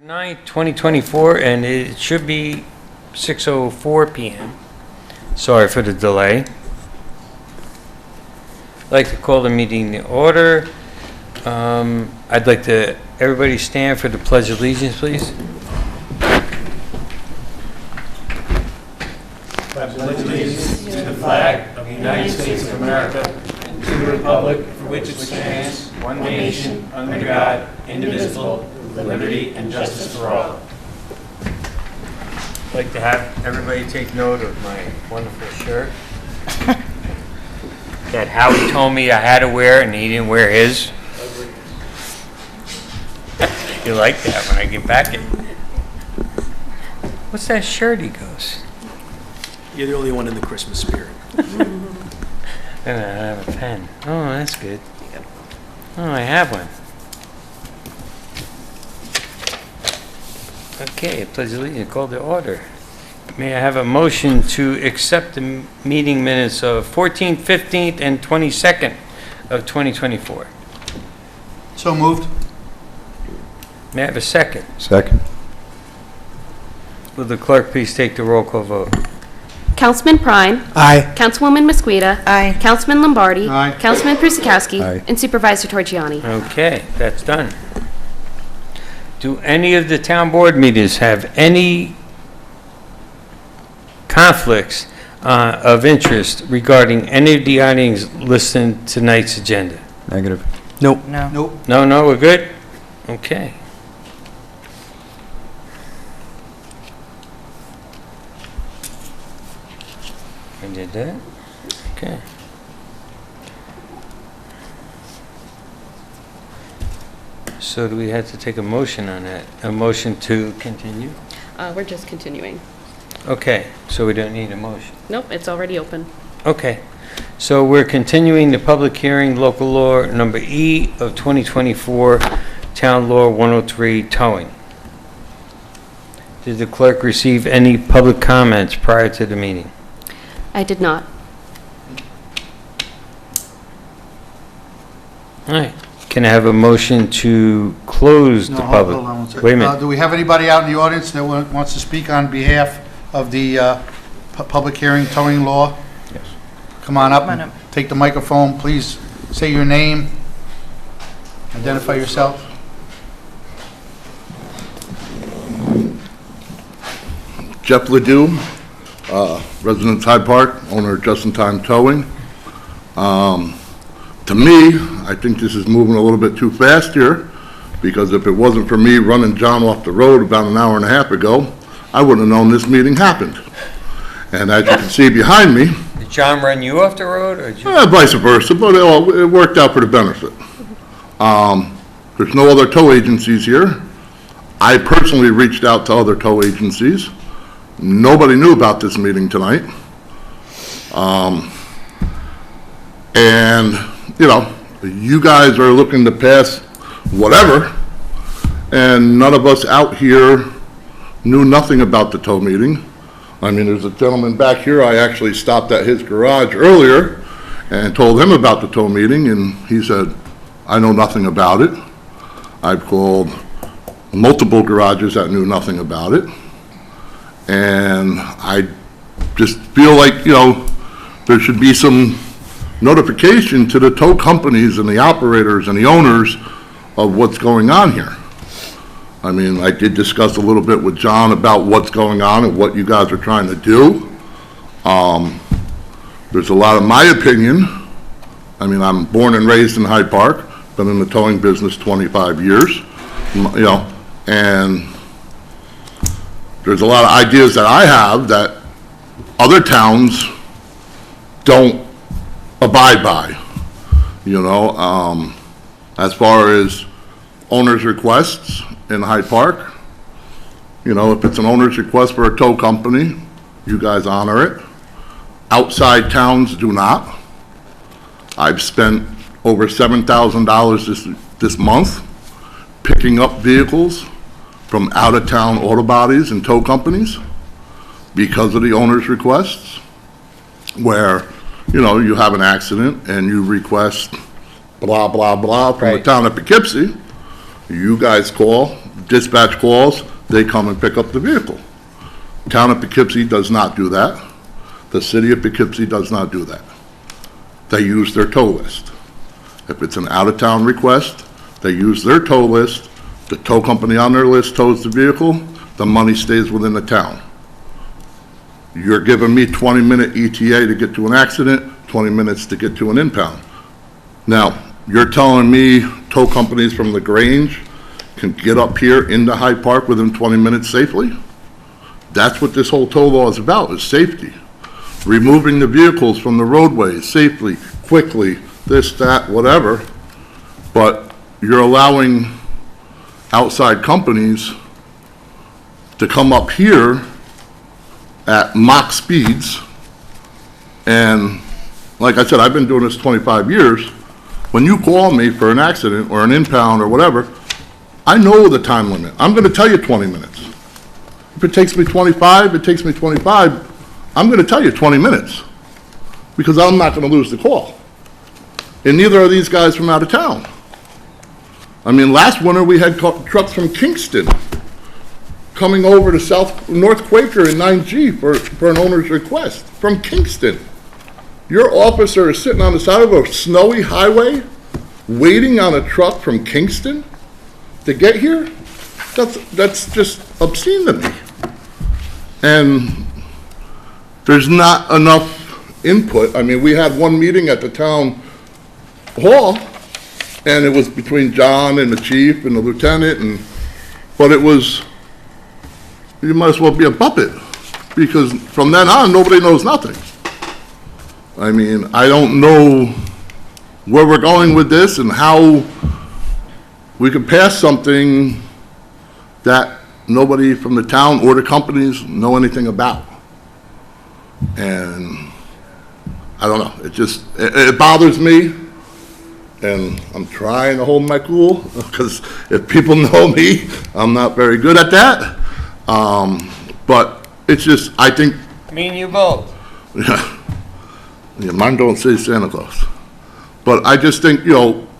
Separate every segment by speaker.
Speaker 1: 9th, 2024, and it should be 6:04 p.m. Sorry for the delay. I'd like to call the meeting to order. I'd like to, everybody stand for the Pledge of Allegiance, please.
Speaker 2: Pledge allegiance to the flag of the United States of America and to the republic for which it stands, one nation, under God, indivisible, with liberty and justice for all.
Speaker 1: I'd like to have everybody take note of my wonderful shirt that Howie told me I had to wear, and he didn't wear his. You like that when I get back it. What's that shirt, he goes?
Speaker 3: You're the only one in the Christmas spirit.
Speaker 1: And I have a pen. Oh, that's good. Oh, I have one. Okay, Pledge of Allegiance, call to order. May I have a motion to accept the meeting minutes of 14th, 15th, and 22nd of 2024?
Speaker 4: So moved.
Speaker 1: May I have a second?
Speaker 5: Second.
Speaker 1: Will the clerk please take the roll call vote?
Speaker 6: Councilman Prime.
Speaker 4: Aye.
Speaker 6: Councilwoman Mosqueda.
Speaker 7: Aye.
Speaker 6: Councilman Lombardi.
Speaker 4: Aye.
Speaker 6: Councilman Prusakowski.
Speaker 5: Aye.
Speaker 6: And Supervisor Torchiani.
Speaker 1: Okay, that's done. Do any of the town board meetings have any conflicts of interest regarding any of the items listed in tonight's agenda?
Speaker 5: Negative.
Speaker 4: Nope.
Speaker 7: No.
Speaker 4: Nope.
Speaker 1: No, we're good? Okay. I did that? Okay. So do we have to take a motion on that? A motion to continue?
Speaker 6: We're just continuing.
Speaker 1: Okay, so we don't need a motion.
Speaker 6: Nope, it's already open.
Speaker 1: Okay, so we're continuing the public hearing, local law number E of 2024, Town Law 103, towing. Did the clerk receive any public comments prior to the meeting?
Speaker 6: I did not.
Speaker 1: All right, can I have a motion to close the
Speaker 4: No,
Speaker 1: public?
Speaker 4: hold on one second.
Speaker 1: Wait a minute.
Speaker 4: Do we have anybody out in the audience that wants to speak on behalf of the public hearing towing law?
Speaker 5: Yes.
Speaker 4: Come on up
Speaker 7: Come on
Speaker 4: and
Speaker 7: up.
Speaker 4: take the microphone. Please say your name. Identify yourself.
Speaker 8: Jeff Ledoux, resident of Hyde Park, owner of Just in Time Towing. To me, I think this is moving a little bit too fast here, because if it wasn't for me running John off the road about an hour and a half ago, I wouldn't have known this meeting happened. And as you can see behind me,
Speaker 1: Did John run you off the road, or did you?
Speaker 8: vice versa, but it worked out for the benefit. There's no other tow agencies here. I personally reached out to other tow agencies. Nobody knew about this meeting tonight. And, you know, you guys are looking to pass whatever, and none of us out here knew nothing about the tow meeting. I mean, there's a gentleman back here, I actually stopped at his garage earlier and told him about the tow meeting, and he said, I know nothing about it. I've called multiple garages that knew nothing about it. And I just feel like, you know, there should be some notification to the tow companies and the operators and the owners of what's going on here. I mean, I did discuss a little bit with John about what's going on and what you guys are trying to do. There's a lot of my opinion. I mean, I'm born and raised in Hyde Park, been in the towing business 25 years, you know, and there's a lot of ideas that I have that other towns don't abide by, you know, as far as owner's requests in Hyde Park. You know, if it's an owner's request for a tow company, you guys honor it. Outside towns do not. I've spent over $7,000 this month picking up vehicles from out-of-town auto bodies and tow companies because of the owner's requests, where, you know, you have an accident and you request blah, blah, blah from the
Speaker 1: Right.
Speaker 8: town of Poughkeepsie. You guys call dispatch calls, they come and pick up the vehicle. Town of Poughkeepsie does not do that. The city of Poughkeepsie does not do that. They use their tow list. If it's an out-of-town request, they use their tow list. The tow company on their list tows the vehicle, the money stays within the town. You're giving me 20-minute ETA to get to an accident, 20 minutes to get to an impound. Now, you're telling me tow companies from LaGrange can get up here into Hyde Park within 20 minutes safely? That's what this whole tow law is about, is safety. Removing the vehicles from the roadways safely, quickly, this, that, whatever. But you're allowing outside companies to come up here at Mach speeds. And like I said, I've been doing this 25 years. When you call me for an accident or an impound or whatever, I know the time limit. I'm going to tell you 20 minutes. If it takes me 25, it takes me 25. I'm going to tell you 20 minutes because I'm not going to lose the call. And neither are these guys from out of town. I mean, last winter we had trucks from Kingston coming over to North Quaker in 9G for an owner's request from Kingston. Your officer is sitting on the side of a snowy highway waiting on a truck from Kingston to get here? That's just obscene to me. And there's not enough input. I mean, we had one meeting at the town hall, and it was between John and the chief and the lieutenant, but it was, you might as well be a puppet, because from then on, nobody knows nothing. I mean, I don't know where we're going with this and how we could pass something that nobody from the town or the companies know anything about. And I don't know, it bothers me, and I'm trying to hold my cool, because if people know me, I'm not very good at that. But it's just, I think,
Speaker 1: Me and you both.
Speaker 8: yeah, mine don't say Santa Claus. But I just think,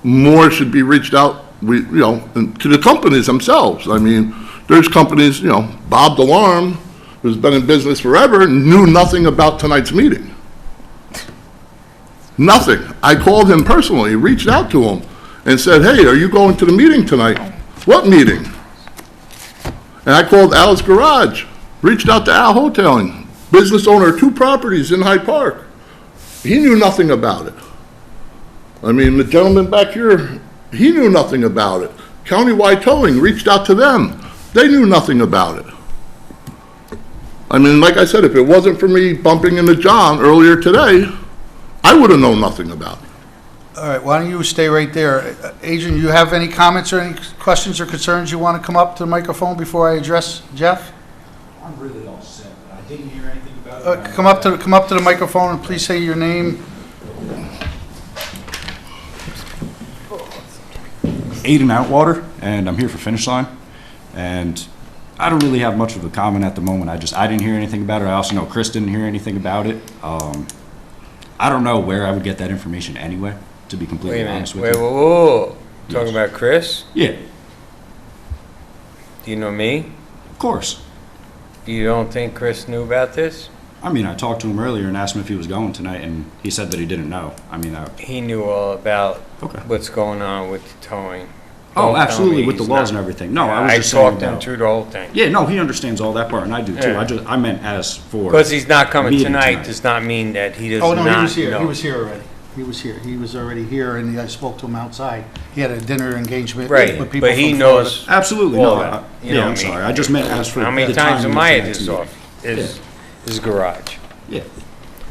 Speaker 8: more should be reached out, and to the companies themselves. I mean, there's companies, Bob DeLarme, who's been in business forever, knew nothing about tonight's meeting. Nothing. I called him personally, reached out to him, and said, hey, are you going to the meeting tonight? What meeting? And I called Al's Garage, reached out to Al Hoteling, business owner of 2 properties in Hyde Park. He knew nothing about it. I mean, the gentleman back here, he knew nothing about it. Countywide Towing reached out to them. They knew nothing about it. I mean, like I said, if it wasn't for me bumping into John earlier today, I would have known nothing about it.
Speaker 4: All right, why don't you stay right there? Agent, you have any comments or any questions or concerns you want to come up to the microphone before I address Jeff?
Speaker 2: I'm really all set. I didn't hear anything about it.
Speaker 4: Come up to the microphone and please say your name.
Speaker 5: Aiden Outwater, and I'm here for Finish Line. And I don't really have much of a comment at the moment. I didn't hear anything about it. I also know Chris didn't hear anything about it. I don't know where I would get that information anyway, to be
Speaker 1: Wait
Speaker 5: completely
Speaker 1: a minute.
Speaker 5: honest with
Speaker 1: Wait,
Speaker 5: you.
Speaker 1: whoa.
Speaker 5: Yes.
Speaker 1: Talking about Chris?
Speaker 5: Yeah,
Speaker 1: Do you know me?
Speaker 5: of course.
Speaker 1: You don't think Chris knew about this?
Speaker 5: I mean, I talked to him earlier and asked him if he was going tonight, and he said that he didn't know. I mean,
Speaker 1: He knew all about
Speaker 5: okay.
Speaker 1: what's going on with the towing.
Speaker 5: Oh,
Speaker 1: Don't tell
Speaker 5: absolutely,
Speaker 1: me
Speaker 5: with the
Speaker 1: he's
Speaker 5: laws
Speaker 1: not.
Speaker 5: and everything. No, I was just saying
Speaker 1: talked him
Speaker 5: about-
Speaker 1: through the whole thing.
Speaker 5: Yeah, no, he understands all that part, and I do too.
Speaker 1: Yeah.
Speaker 5: I meant as for.
Speaker 1: Because he's not coming
Speaker 5: meeting
Speaker 1: tonight does not mean that he does
Speaker 4: Oh,
Speaker 1: not
Speaker 4: no,
Speaker 1: know.
Speaker 4: he was here. He was here already. He was here. He was already here, and I spoke to him outside. He had a dinner engagement
Speaker 1: Right,
Speaker 4: with people
Speaker 1: but he
Speaker 4: from
Speaker 1: knows.
Speaker 5: Absolutely,
Speaker 1: all
Speaker 5: no.
Speaker 1: that, you know
Speaker 5: Yeah,
Speaker 1: what
Speaker 5: I'm
Speaker 1: I mean?
Speaker 5: sorry. I just meant as for.
Speaker 1: How many
Speaker 5: the
Speaker 1: times
Speaker 5: time
Speaker 1: am I at
Speaker 5: tonight's
Speaker 1: his
Speaker 5: meeting.
Speaker 1: office, his garage?
Speaker 5: Yeah,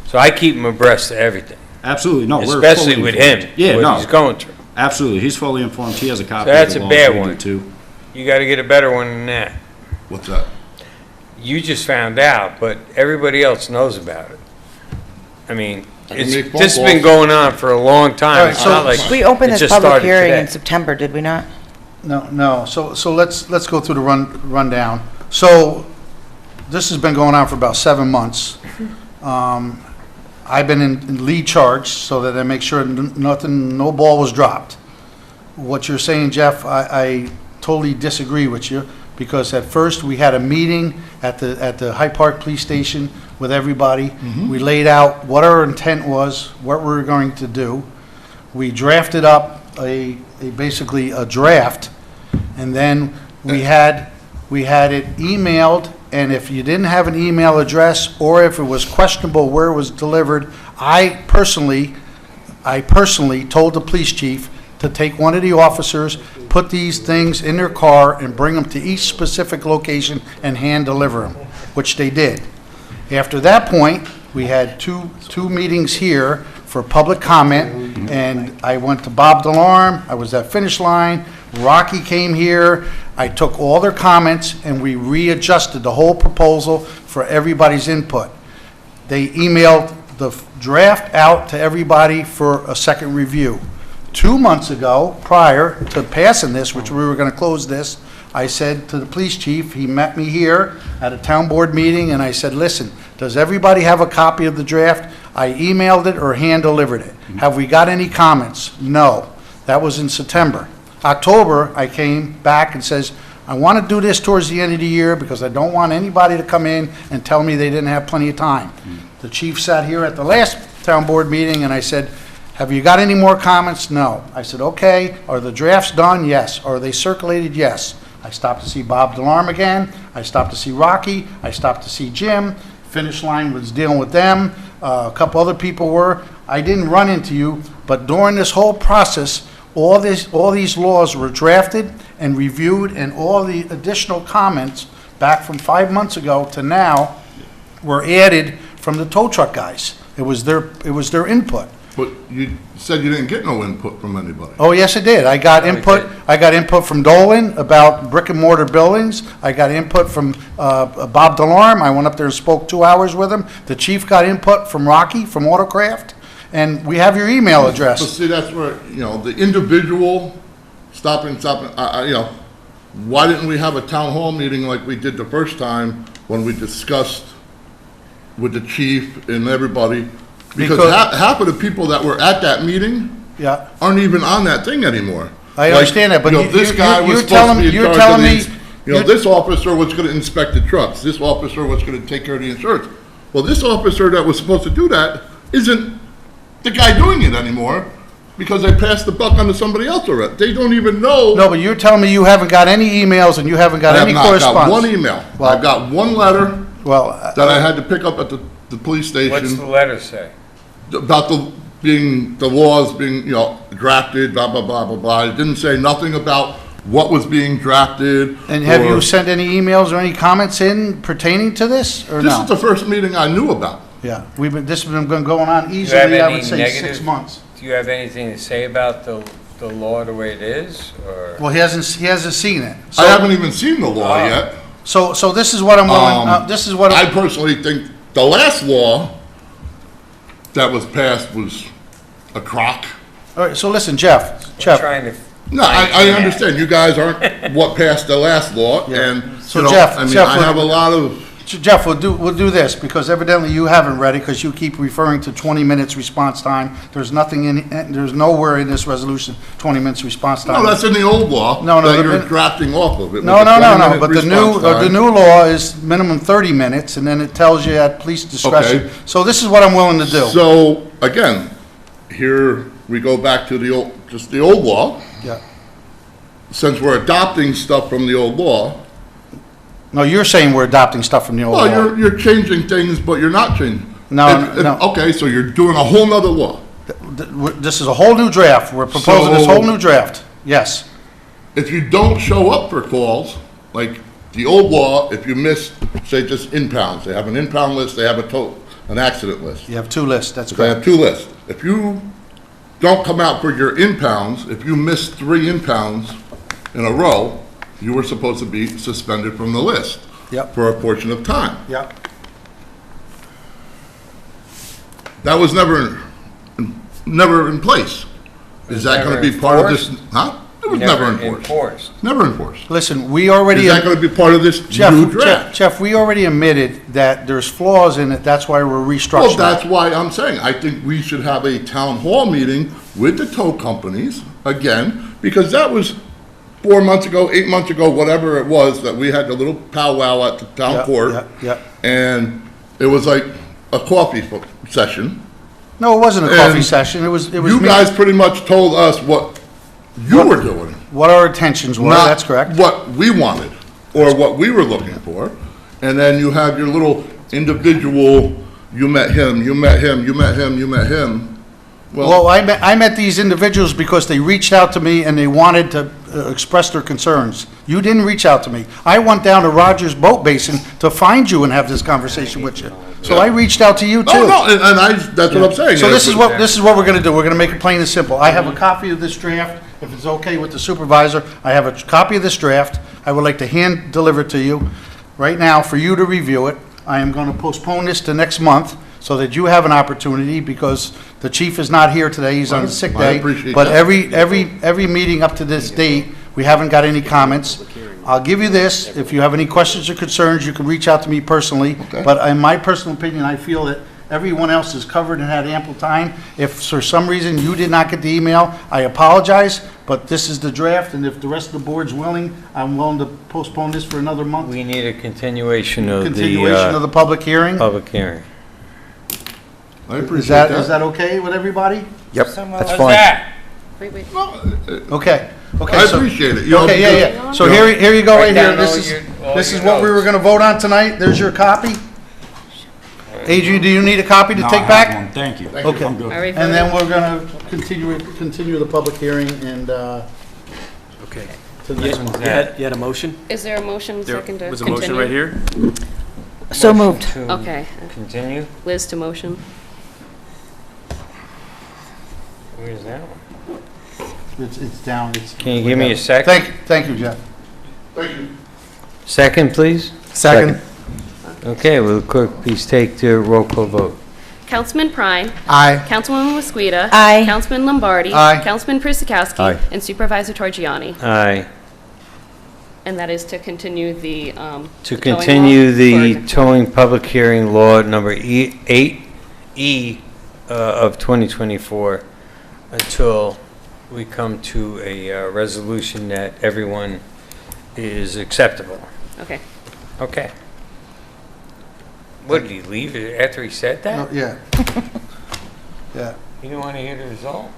Speaker 1: So I keep him abreast of everything,
Speaker 5: absolutely, no. we're
Speaker 1: especially
Speaker 5: fully
Speaker 1: with
Speaker 5: informed.
Speaker 1: him,
Speaker 5: Yeah,
Speaker 1: what
Speaker 5: no,
Speaker 1: he's going through.
Speaker 5: absolutely. He's fully informed. He has a copy
Speaker 1: So that's
Speaker 5: of
Speaker 1: a
Speaker 5: the
Speaker 1: bad
Speaker 5: laws. We do
Speaker 1: one.
Speaker 5: too.
Speaker 1: You gotta get a better one than that.
Speaker 8: What's that?
Speaker 1: You just found out, but everybody else knows about it. I mean,
Speaker 8: I can make phone
Speaker 1: this has been
Speaker 8: calls.
Speaker 1: going on for a long
Speaker 4: All
Speaker 1: time.
Speaker 4: right,
Speaker 1: It's
Speaker 4: so-
Speaker 1: not like
Speaker 7: We opened
Speaker 1: it
Speaker 7: this
Speaker 1: just
Speaker 7: public
Speaker 1: started
Speaker 7: hearing
Speaker 1: today.
Speaker 7: in September, did we not?
Speaker 4: No. So let's go through the rundown. So this has been going on for about 7 months. I've been in lead charge so that I make sure no ball was dropped. What you're saying, Jeff, I totally disagree with you, because at first, we had a meeting at the Hyde Park Police Station with everybody. We laid out what our intent was, what we were going to do. We drafted up basically a draft, and then we had it emailed, and if you didn't have an email address, or if it was questionable where it was delivered, I personally told the police chief to take one of the officers, put these things in their car, and bring them to each specific location and hand deliver them, which they did. After that point, we had two meetings here for public comment, and I went to Bob Delarme, I was at Finish Line, Rocky came here, I took all their comments, and we readjusted the whole proposal for everybody's input. They emailed the draft out to everybody for a second review. 2 months ago, prior to passing this, which we were going to close this, I said to the police chief, he met me here at a town board meeting, and I said, listen, does everybody have a copy of the draft? I emailed it or hand-delivered it. Have we got any comments? No. That was in September. October, I came back and says, I want to do this towards the end of the year because I don't want anybody to come in and tell me they didn't have plenty of time. The chief sat here at the last town board meeting, and I said, have you got any more comments? No. I said, okay, are the drafts done? Yes. Are they circulated? Yes. I stopped to see Bob Delarme again. I stopped to see Rocky. I stopped to see Jim. Finish Line was dealing with them. A couple other people were. I didn't run into you, but during this whole process, all these laws were drafted and reviewed, and all the additional comments back from 5 months ago to now were added from the tow truck guys. It was their input.
Speaker 8: But you said you didn't get no input from anybody.
Speaker 4: Oh, yes, I did. I got input from Dolan about brick and mortar buildings. I got input from Bob Delarme. I went up there and spoke 2 hours with him. The chief got input from Rocky, from Autocraft, and we have your email
Speaker 8: But
Speaker 4: address.
Speaker 8: see, that's where, the individual stopping, why didn't we have a town hall meeting like we did the first time when we discussed with the chief and everybody? Because half of the people that were at that meeting
Speaker 4: Yeah,
Speaker 8: aren't even on that thing anymore.
Speaker 4: I understand that, but
Speaker 8: This guy was supposed to be in charge of these, this officer was gonna inspect the trucks, this officer was gonna take care of the insurance. Well, this officer that was supposed to do that isn't the guy doing it anymore, because they passed the buck onto somebody else already. They don't even know.
Speaker 4: no, but you're telling me you haven't got any emails and you haven't got
Speaker 8: I have
Speaker 4: any
Speaker 8: not got
Speaker 4: correspondence?
Speaker 8: one email.
Speaker 4: Well-
Speaker 8: I've got one letter
Speaker 4: Well,
Speaker 8: that I had to pick up at the police station.
Speaker 1: What's the letter say?
Speaker 8: About the laws being, drafted, blah, blah, blah, blah, blah. It didn't say nothing about what was being drafted.
Speaker 4: and have
Speaker 8: or-
Speaker 4: you sent any emails or any comments in pertaining to this, or
Speaker 8: This
Speaker 4: no?
Speaker 8: is the first meeting I knew about.
Speaker 4: Yeah, this has been going on
Speaker 1: Do you have
Speaker 4: easily, I
Speaker 1: any
Speaker 4: would say,
Speaker 1: negative?
Speaker 4: 6 months.
Speaker 1: Do you have anything to say about the law the way it is, or?
Speaker 4: Well, he hasn't seen it.
Speaker 8: I haven't even seen the law
Speaker 1: Oh.
Speaker 8: yet.
Speaker 4: So this is what I'm willing, this is what,
Speaker 8: I personally think the last law that was passed was a crock.
Speaker 4: all right, so listen, Jeff,
Speaker 1: Trying to,
Speaker 8: No, I understand, you guys aren't what passed the last law, and,
Speaker 4: So Jeff,
Speaker 8: I mean,
Speaker 4: Jeff,
Speaker 8: I have a lot of,
Speaker 4: Jeff, we'll do this, because evidently you haven't read it, because you keep referring to 20 minutes response time. There's there's nowhere in this resolution, 20 minutes response time.
Speaker 8: no, that's in the old law.
Speaker 4: No,
Speaker 8: that
Speaker 4: the
Speaker 8: you're
Speaker 4: min-
Speaker 8: drafting off of. It
Speaker 4: No,
Speaker 8: was a
Speaker 4: no,
Speaker 8: 20-minute
Speaker 4: but the
Speaker 8: response time.
Speaker 4: new law is minimum 30 minutes, and then it tells you at police discretion.
Speaker 8: Okay.
Speaker 4: So this is what I'm willing to do.
Speaker 8: So, again, here we go back to the old law.
Speaker 4: Yeah.
Speaker 8: Since we're adopting stuff from the old law,
Speaker 4: No, you're saying we're adopting stuff from the old law.
Speaker 8: well, you're changing things, but you're not changing.
Speaker 4: No, no.
Speaker 8: Okay, so you're doing a whole nother law.
Speaker 4: This is a whole new draft. We're proposing this whole new draft. Yes.
Speaker 8: If you don't show up for calls, like the old law, if you miss, say, just impounds, they have an impound list, they have an accident list.
Speaker 4: You have 2 lists, that's
Speaker 8: They have
Speaker 4: correct.
Speaker 8: 2 lists. If you don't come out for your impounds, if you miss 3 impounds in a row, you were supposed to be suspended from the list.
Speaker 4: Yep.
Speaker 8: For a portion of time.
Speaker 4: Yep.
Speaker 8: That was never in place. Is that going to be
Speaker 1: never
Speaker 8: part of this?
Speaker 1: enforced?
Speaker 8: Huh? It was never enforced. Never enforced.
Speaker 4: Listen, we already...
Speaker 8: Is that going to be part of this new draft?
Speaker 4: Jeff, we already admitted that there's flaws in it, that's why we're
Speaker 8: Well,
Speaker 4: restructuring.
Speaker 8: that's why I'm saying, I think we should have a town hall meeting with the tow companies, again, because that was 4 months ago, 8 months ago, whatever it was, that we had the little powwow at the town
Speaker 4: Yeah,
Speaker 8: court.
Speaker 4: yeah, yeah.
Speaker 8: And it was like a coffee session.
Speaker 4: No, it wasn't a coffee
Speaker 8: And
Speaker 4: session, it was
Speaker 8: You
Speaker 4: me.
Speaker 8: guys pretty much told us what you were doing.
Speaker 4: What our intentions were,
Speaker 8: not
Speaker 4: that's correct.
Speaker 8: what we wanted, or what we were looking for. And then you have your little individual, you met him, you met him, you met him, you met him.
Speaker 4: Well, I met these individuals because they reached out to me and they wanted to express their concerns. You didn't reach out to me. I went down to Rogers Boat Basin to find you and have this conversation with you. So I reached out to you too.
Speaker 8: No, and that's what I'm saying.
Speaker 4: So this is what we're gonna do. We're gonna make it plain and simple. I have a copy of this draft. If it's okay with the supervisor, I have a copy of this draft. I would like to hand deliver it to you right now for you to review it. I am gonna postpone this to next month so that you have an opportunity because the chief is not here today. He's on sick
Speaker 8: I
Speaker 4: day.
Speaker 8: appreciate
Speaker 4: But
Speaker 8: that.
Speaker 4: every meeting up to this date, we haven't got any comments. I'll give you this. If you have any questions or concerns, you can reach out to me personally.
Speaker 8: Okay.
Speaker 4: But in my personal opinion, I feel that everyone else is covered and had ample time. If for some reason you did not get the email, I apologize, but this is the draft, and if the rest of the board's willing, I'm willing to postpone this for another month.
Speaker 1: We need a continuation of
Speaker 4: Continuation of
Speaker 1: the
Speaker 4: the public hearing.
Speaker 1: public hearing.
Speaker 8: I
Speaker 4: Is
Speaker 8: appreciate
Speaker 4: that
Speaker 8: that.
Speaker 4: okay with everybody?
Speaker 7: Yep, that's
Speaker 1: What's
Speaker 7: fine.
Speaker 1: that?
Speaker 6: Wait.
Speaker 4: Okay. Okay.
Speaker 8: I
Speaker 4: so-
Speaker 8: appreciate it. You know,
Speaker 4: Okay, yeah,
Speaker 8: because-
Speaker 4: yeah. So here you go, right
Speaker 1: Write
Speaker 4: here.
Speaker 1: down
Speaker 4: This
Speaker 1: all
Speaker 4: is,
Speaker 1: all
Speaker 4: this is
Speaker 1: your
Speaker 4: what we were
Speaker 1: notes.
Speaker 4: gonna vote on tonight. There's your copy. Adrian, do you need a copy to
Speaker 5: No, I
Speaker 4: take
Speaker 5: have
Speaker 4: back?
Speaker 5: one. Thank you.
Speaker 4: Okay.
Speaker 5: I'm good.
Speaker 6: Are we
Speaker 4: And then
Speaker 6: voting?
Speaker 4: we're gonna continue the public hearing and,
Speaker 3: Okay.
Speaker 4: to the
Speaker 3: You
Speaker 4: next month.
Speaker 3: you had a motion?
Speaker 6: Is there a motion
Speaker 3: There
Speaker 6: second to
Speaker 3: was a
Speaker 6: continue?
Speaker 3: motion right here?
Speaker 7: So moved.
Speaker 1: Motion to
Speaker 6: Okay.
Speaker 1: Continue?
Speaker 6: Liz to motion.
Speaker 1: Where's that one?
Speaker 4: It's down,
Speaker 1: Can you give me a second?
Speaker 4: Thank you, Jeff.
Speaker 8: Thank you.
Speaker 1: Second, please?
Speaker 7: Second.
Speaker 1: Okay, will the clerk please take the roll call vote?
Speaker 6: Councilman Prine.
Speaker 7: Aye.
Speaker 6: Councilwoman Wasquita.
Speaker 7: Aye.
Speaker 6: Councilman Lombardi.
Speaker 4: Aye.
Speaker 6: Councilman Prisakowski.
Speaker 7: Aye.
Speaker 6: And Supervisor Torgiani.
Speaker 1: Aye.
Speaker 6: And that is to continue the,
Speaker 1: To
Speaker 6: towing law
Speaker 1: continue the
Speaker 6: for-
Speaker 1: towing public hearing law number 8E of 2024 until we come to a resolution that everyone is acceptable.
Speaker 6: Okay.
Speaker 1: Okay. What, did he leave it after he said
Speaker 4: No,
Speaker 1: that?
Speaker 4: Yeah. Yeah.
Speaker 1: You didn't want to hear the result?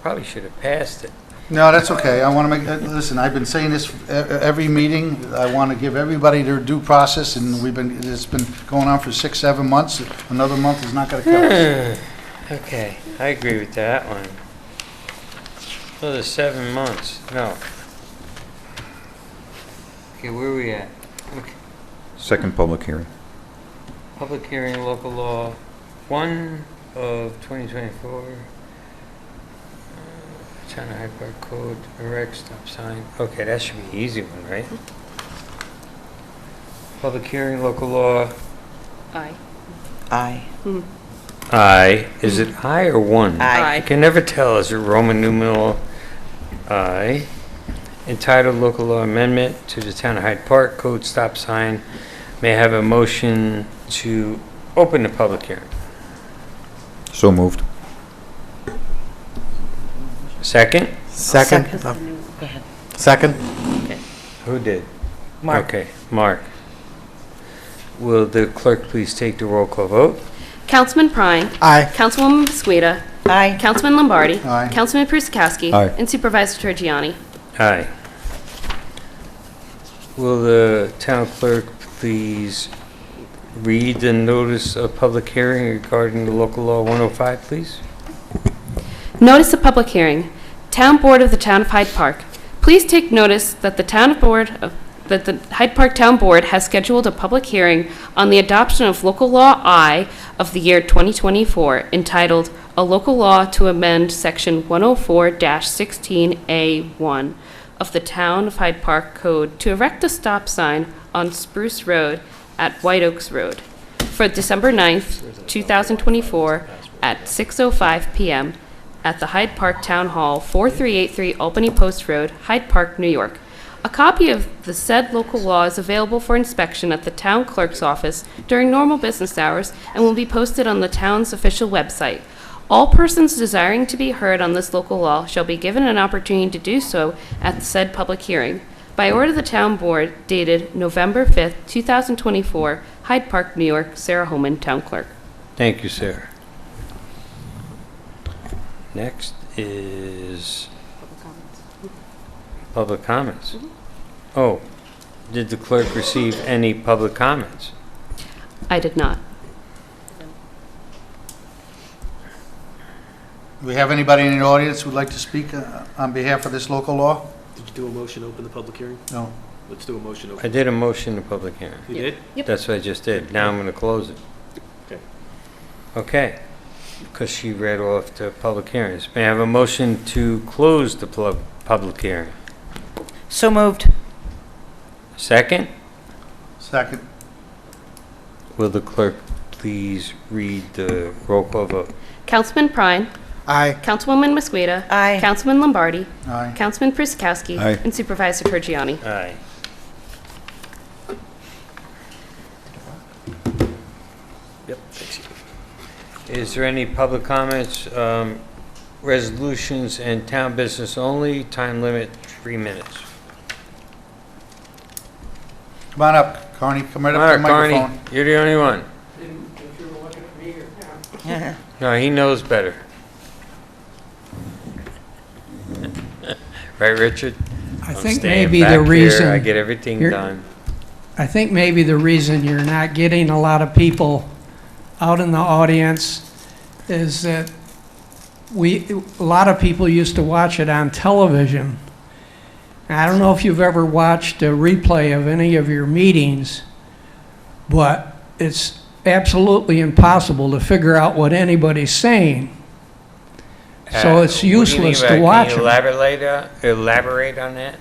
Speaker 1: Probably should have passed it.
Speaker 4: No, that's okay. I want to make, listen, I've been saying this every meeting. I want to give everybody their due process, and it's been going on for 6, 7 months. Another month is not going to kill us.
Speaker 1: Okay, I agree with that one. Another 7 months, no. Okay, where are we at? Okay.
Speaker 7: Second public hearing.
Speaker 1: Public hearing, local law 1 of 2024. Town of Hyde Park Code, erect stop sign. Okay, that should be an easy one, right? Public hearing, local law.
Speaker 6: Aye.
Speaker 7: Aye.
Speaker 1: I. Is it I or 1?
Speaker 6: Aye.
Speaker 1: I can never tell. Is it Roman numeral I? Entitled Local Law Amendment to the Town of Hyde Park Code Stop Sign. May I have a motion to open the public hearing?
Speaker 7: So moved.
Speaker 1: Second?
Speaker 7: Second. Second.
Speaker 1: Who did? Mark. Okay, Mark. Will the clerk please take the roll call vote?
Speaker 6: Councilman Prine.
Speaker 7: Aye.
Speaker 6: Councilwoman Vasquita.
Speaker 7: Aye.
Speaker 6: Councilman Lombardi.
Speaker 4: Aye.
Speaker 6: Councilman Prisakowski.
Speaker 7: Aye.
Speaker 6: And Supervisor Torgiani.
Speaker 1: Aye. Will the town clerk please read the notice of public hearing regarding the local law 105, please?
Speaker 6: Notice of public hearing. Town Board of the Town of Hyde Park. Please take notice that the Hyde Park Town Board has scheduled a public hearing on the adoption of Local Law I of the year 2024 entitled A Local Law to Amend Section 104-16A1 of the Town of Hyde Park Code to erect a stop sign on Spruce Road at White Oaks Road for December 9th, 2024 at 6:05 p.m. at the Hyde Park Town Hall, 4383 Albany Post Road, Hyde Park, New York. A copy of the said local law is available for inspection at the town clerk's office during normal business hours and will be posted on the town's official website. All persons desiring to be heard on this local law shall be given an opportunity to do so at the said public hearing. By order of the Town Board dated November 5th, 2024, Hyde Park, New York, Sarah Holman, Town Clerk.
Speaker 1: Thank you, Sarah. Next is public comments. Oh, did the clerk receive any public comments?
Speaker 6: I did not.
Speaker 4: Do we have anybody in the audience who'd like to speak on behalf of this local law?
Speaker 3: Did you do a motion to open the public hearing?
Speaker 4: No.
Speaker 3: Let's do a motion to
Speaker 1: I
Speaker 3: open.
Speaker 1: did a motion to public hearing.
Speaker 3: You did?
Speaker 6: Yep.
Speaker 1: That's what I just did. Now I'm going to close it.
Speaker 3: Okay.
Speaker 1: Okay, because she read off the public hearings. May I have a motion to close the public hearing?
Speaker 7: So moved.
Speaker 1: Second?
Speaker 4: Second.
Speaker 1: Will the clerk please read the roll call vote?
Speaker 6: Councilman Prine,
Speaker 7: Aye.
Speaker 6: Councilwoman Mosqueda.
Speaker 7: Aye.
Speaker 6: Councilman Lombardi,
Speaker 4: Aye.
Speaker 6: Councilman Priscowski.
Speaker 7: Aye.
Speaker 6: And Supervisor Pergiani.
Speaker 1: Aye.
Speaker 3: Yep, thanks.
Speaker 1: Is there any public comments, resolutions, and town business only? Time limit, 3 minutes.
Speaker 4: Come on up, Carney. Come right
Speaker 1: All
Speaker 4: up to
Speaker 1: right,
Speaker 4: the
Speaker 1: Carney,
Speaker 4: microphone.
Speaker 1: you're the only one. No, he knows better. Right, Richard?
Speaker 9: I
Speaker 1: I'm
Speaker 9: think
Speaker 1: staying
Speaker 9: maybe
Speaker 1: back
Speaker 9: the
Speaker 1: here.
Speaker 9: reason,
Speaker 1: I get everything
Speaker 9: you're-
Speaker 1: done.
Speaker 9: I think maybe the reason you're not getting a lot of people out in the audience is that a lot of people used to watch it on television. I don't know if you've ever watched a replay of any of your meetings, but it's absolutely impossible to figure out what anybody's saying. So it's
Speaker 1: What do you mean
Speaker 9: useless
Speaker 1: by-
Speaker 9: to watch
Speaker 1: Can you elaborate on that?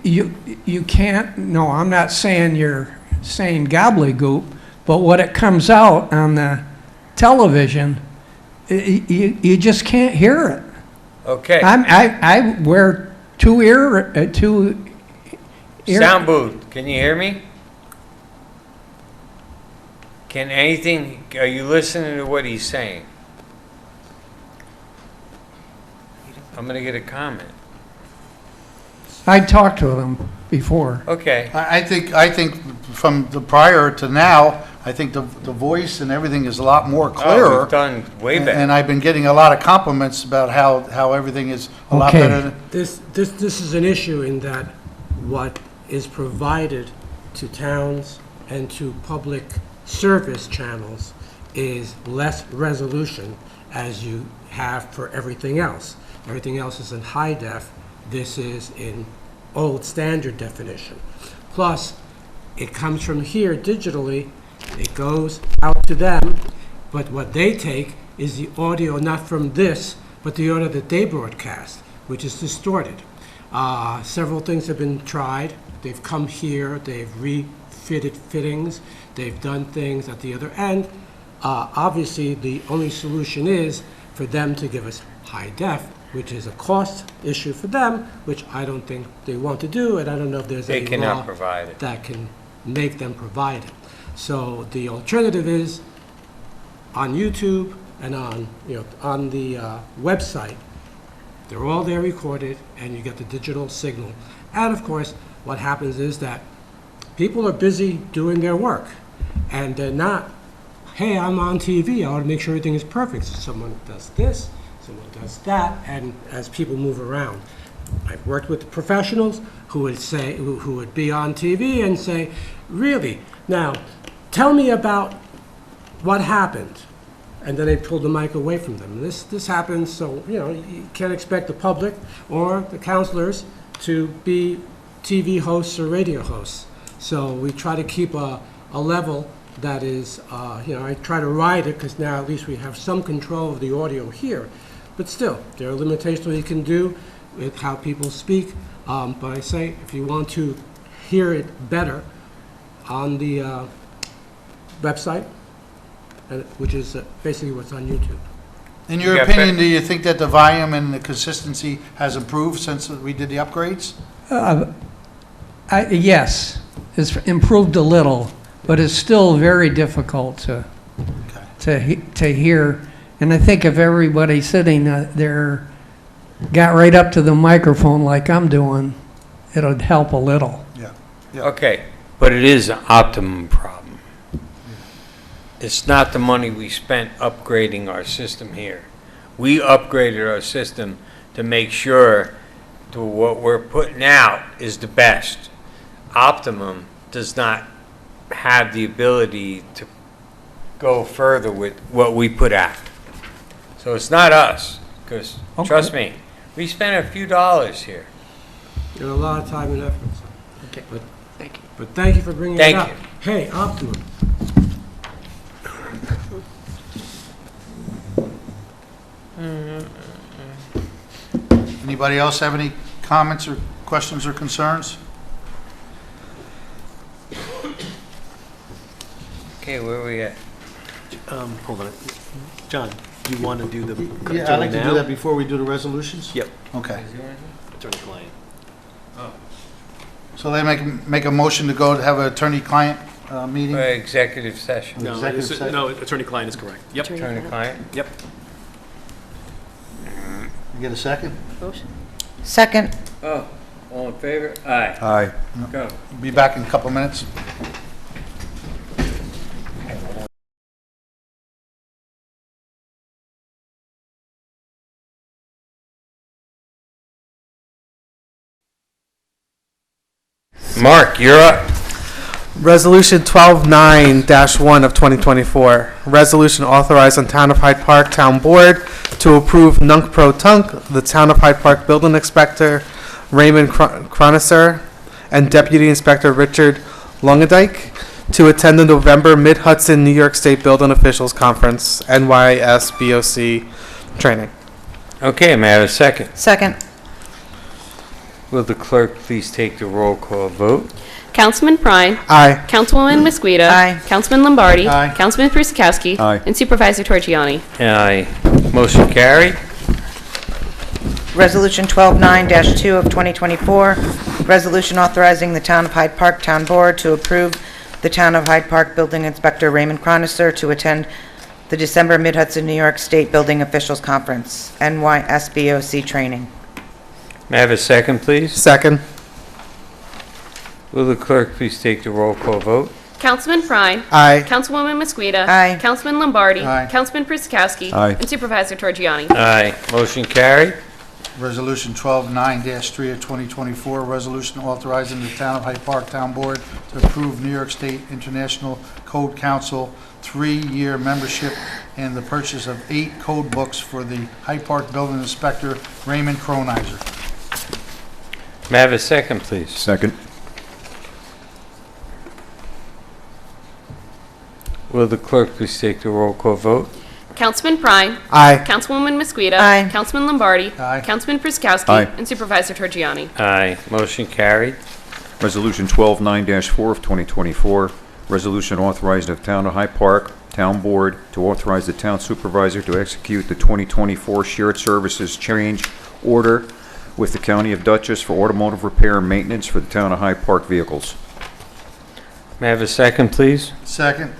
Speaker 9: You can't, no, I'm not saying you're saying gobbledygook, but what it comes out on the television, you just can't hear it.
Speaker 1: Okay,
Speaker 9: I wear two ear.
Speaker 1: sound booth, can you hear me? Are you listening to what he's saying? I'm gonna get a comment.
Speaker 9: I talked to them before.
Speaker 1: Okay,
Speaker 4: I think from the prior to now, I think the voice and everything is a lot more
Speaker 1: oh,
Speaker 4: clearer.
Speaker 1: we've done way
Speaker 4: And
Speaker 1: better.
Speaker 4: I've been getting a lot of compliments about how everything is a lot
Speaker 9: Okay.
Speaker 4: better.
Speaker 10: This is an issue in that what is provided to towns and to public service channels is less resolution as you have for everything else. Everything else is in high def. This is in old standard definition. Plus, it comes from here digitally, it goes out to them, but what they take is the audio not from this, but the audio that they broadcast, which is distorted. Several things have been tried. They've come here, they've refitted fittings, they've done things at the other end. Obviously, the only solution is for them to give us high def, which is a cost issue for them, which I don't think they want to do, and I don't know if there's
Speaker 1: They
Speaker 10: any
Speaker 1: cannot
Speaker 10: law
Speaker 1: provide it.
Speaker 10: that can make them provide it. So the alternative is on YouTube and on the website. They're all there recorded, and you get the digital signal. And of course, what happens is that people are busy doing their work, and they're not, hey, I'm on TV, I want to make sure everything is perfect. So someone does this, someone does that, and as people move around. I've worked with professionals who would say, who would be on TV and say, really, now, tell me about what happened. And then they pull the mic away from them. This happens, so, you can't expect the public or the counselors to be TV hosts or radio hosts. So we try to keep a level that is, I try to ride it because now at least we have some control of the audio here. But still, there are limitations we can do with how people speak. But I say, if you want to hear it better on the website, which is basically what's on YouTube.
Speaker 4: In your
Speaker 1: You got
Speaker 4: opinion,
Speaker 1: that?
Speaker 4: do you think that the volume and the consistency has improved since we did the upgrades?
Speaker 9: Yes, it's improved a little, but it's still very difficult to hear. And I think if everybody sitting there got right up to the microphone like I'm doing, it'll help a little.
Speaker 4: Yeah.
Speaker 1: Okay, but it is an optimum problem. It's not the money we spent upgrading our system here. We upgraded our system to make sure that what we're putting out is the best. Optimum does not have the ability to go further with what we put out. So it's not us, because, trust me, we spent a few dollars here.
Speaker 10: You know, a lot of time and effort.
Speaker 9: Okay, thank you.
Speaker 10: But thank you for bringing it
Speaker 1: Thank
Speaker 10: up.
Speaker 1: you.
Speaker 10: Hey, Optimum.
Speaker 4: Anybody else have any comments or questions or concerns?
Speaker 1: Okay, where are we at?
Speaker 3: Hold on. John, do you want to do the
Speaker 4: Yeah, I'd like to do
Speaker 3: now?
Speaker 4: that before we do the resolutions.
Speaker 3: Yep,
Speaker 4: Okay.
Speaker 3: attorney-client.
Speaker 4: So they make a motion to go to have an attorney-client meeting?
Speaker 1: Executive session.
Speaker 3: No,
Speaker 4: Executive session?
Speaker 3: no, attorney-client is correct. Yep,
Speaker 1: Attorney client?
Speaker 3: yep.
Speaker 4: You get a second?
Speaker 7: Second.
Speaker 1: Oh, all in favor? Aye.
Speaker 5: Aye.
Speaker 1: Go.
Speaker 4: Be back in a couple minutes.
Speaker 1: Mark, you're up.
Speaker 11: Resolution 12-9-1 of 2024. Resolution authorized on Town of Hyde Park Town Board to approve Nunc Pro Tunc, the Town of Hyde Park Building Inspector Raymond Cronister and Deputy Inspector Richard Longadike to attend the November Mid-Hudson New York State Building Officials Conference, NYSBOC training.
Speaker 1: Okay, may I have a second?
Speaker 7: Second.
Speaker 1: Will the clerk please take the roll call vote?
Speaker 6: Councilman Prine.
Speaker 11: Aye.
Speaker 6: Councilwoman Mosqueda.
Speaker 7: Aye.
Speaker 6: Councilman Lombardi.
Speaker 4: Aye.
Speaker 6: Councilman Prisakowski.
Speaker 5: Aye.
Speaker 6: And Supervisor Torgiani.
Speaker 1: Aye. Motion carried.
Speaker 7: Resolution 12-9-2 of 2024, resolution authorizing the Town of Hyde Park Town Board to approve the Town of Hyde Park Building Inspector Raymond Cronister to attend the December Mid-Hudson New York State Building Officials Conference, NYSBOC training.
Speaker 1: May I have a second, please?
Speaker 11: Second.
Speaker 1: Will the clerk please take the roll call vote?
Speaker 6: Councilman Prine.
Speaker 11: Aye.
Speaker 6: Councilwoman Mosqueda.
Speaker 7: Aye.
Speaker 6: Councilman Lombardi.
Speaker 4: Aye.
Speaker 6: Councilman Prisakowski.
Speaker 5: Aye.
Speaker 6: And Supervisor Torgiani.
Speaker 1: Aye. Motion carried.
Speaker 4: Resolution 12-9-3 of 2024, resolution authorizing the Town of Hyde Park Town Board to approve New York State International Code Council 3-year membership and the purchase of 8 code books for the Hyde Park Building Inspector Raymond Cronister.
Speaker 1: May I have a second, please?
Speaker 5: Second.
Speaker 1: Will the clerk please take the roll call vote?
Speaker 6: Councilman Prine.
Speaker 11: Aye.
Speaker 6: Councilwoman Mosqueda.
Speaker 7: Aye.
Speaker 6: Councilman Lombardi.
Speaker 4: Aye.
Speaker 6: Councilman Prisakowski.
Speaker 5: Aye.
Speaker 6: And Supervisor Torgiani.
Speaker 1: Aye. Motion carried.
Speaker 12: Resolution 12-9-4 of 2024, resolution authorizing the Town of Hyde Park Town Board to authorize the Town Supervisor to execute the 2024 Shared Services Change Order with the County of Dutchess for automotive repair and maintenance for the Town of Hyde Park vehicles.
Speaker 1: May I have a second, please?
Speaker 4: Second.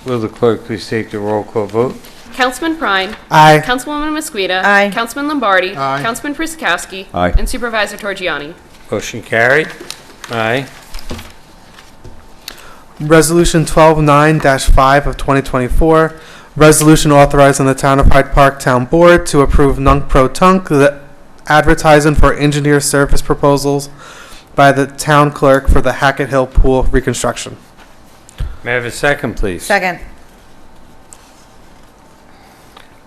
Speaker 1: Will the clerk please take the roll call vote?
Speaker 6: Councilman Prine.
Speaker 11: Aye.
Speaker 6: Councilwoman Mosqueda.
Speaker 7: Aye.
Speaker 6: Councilman Lombardi.
Speaker 4: Aye.
Speaker 6: Councilman Prisakowski.
Speaker 12: Aye.
Speaker 6: And Supervisor Torgiani.
Speaker 1: Motion carried. Aye.
Speaker 11: Resolution 12-9-5 of 2024, resolution authorizing the Town of Hyde Park Town Board to approve Nunc Pro Tunc, the advertising for engineer service proposals by the town clerk for the Hackett Hill Pool reconstruction.
Speaker 1: May I have a second, please?
Speaker 7: Second.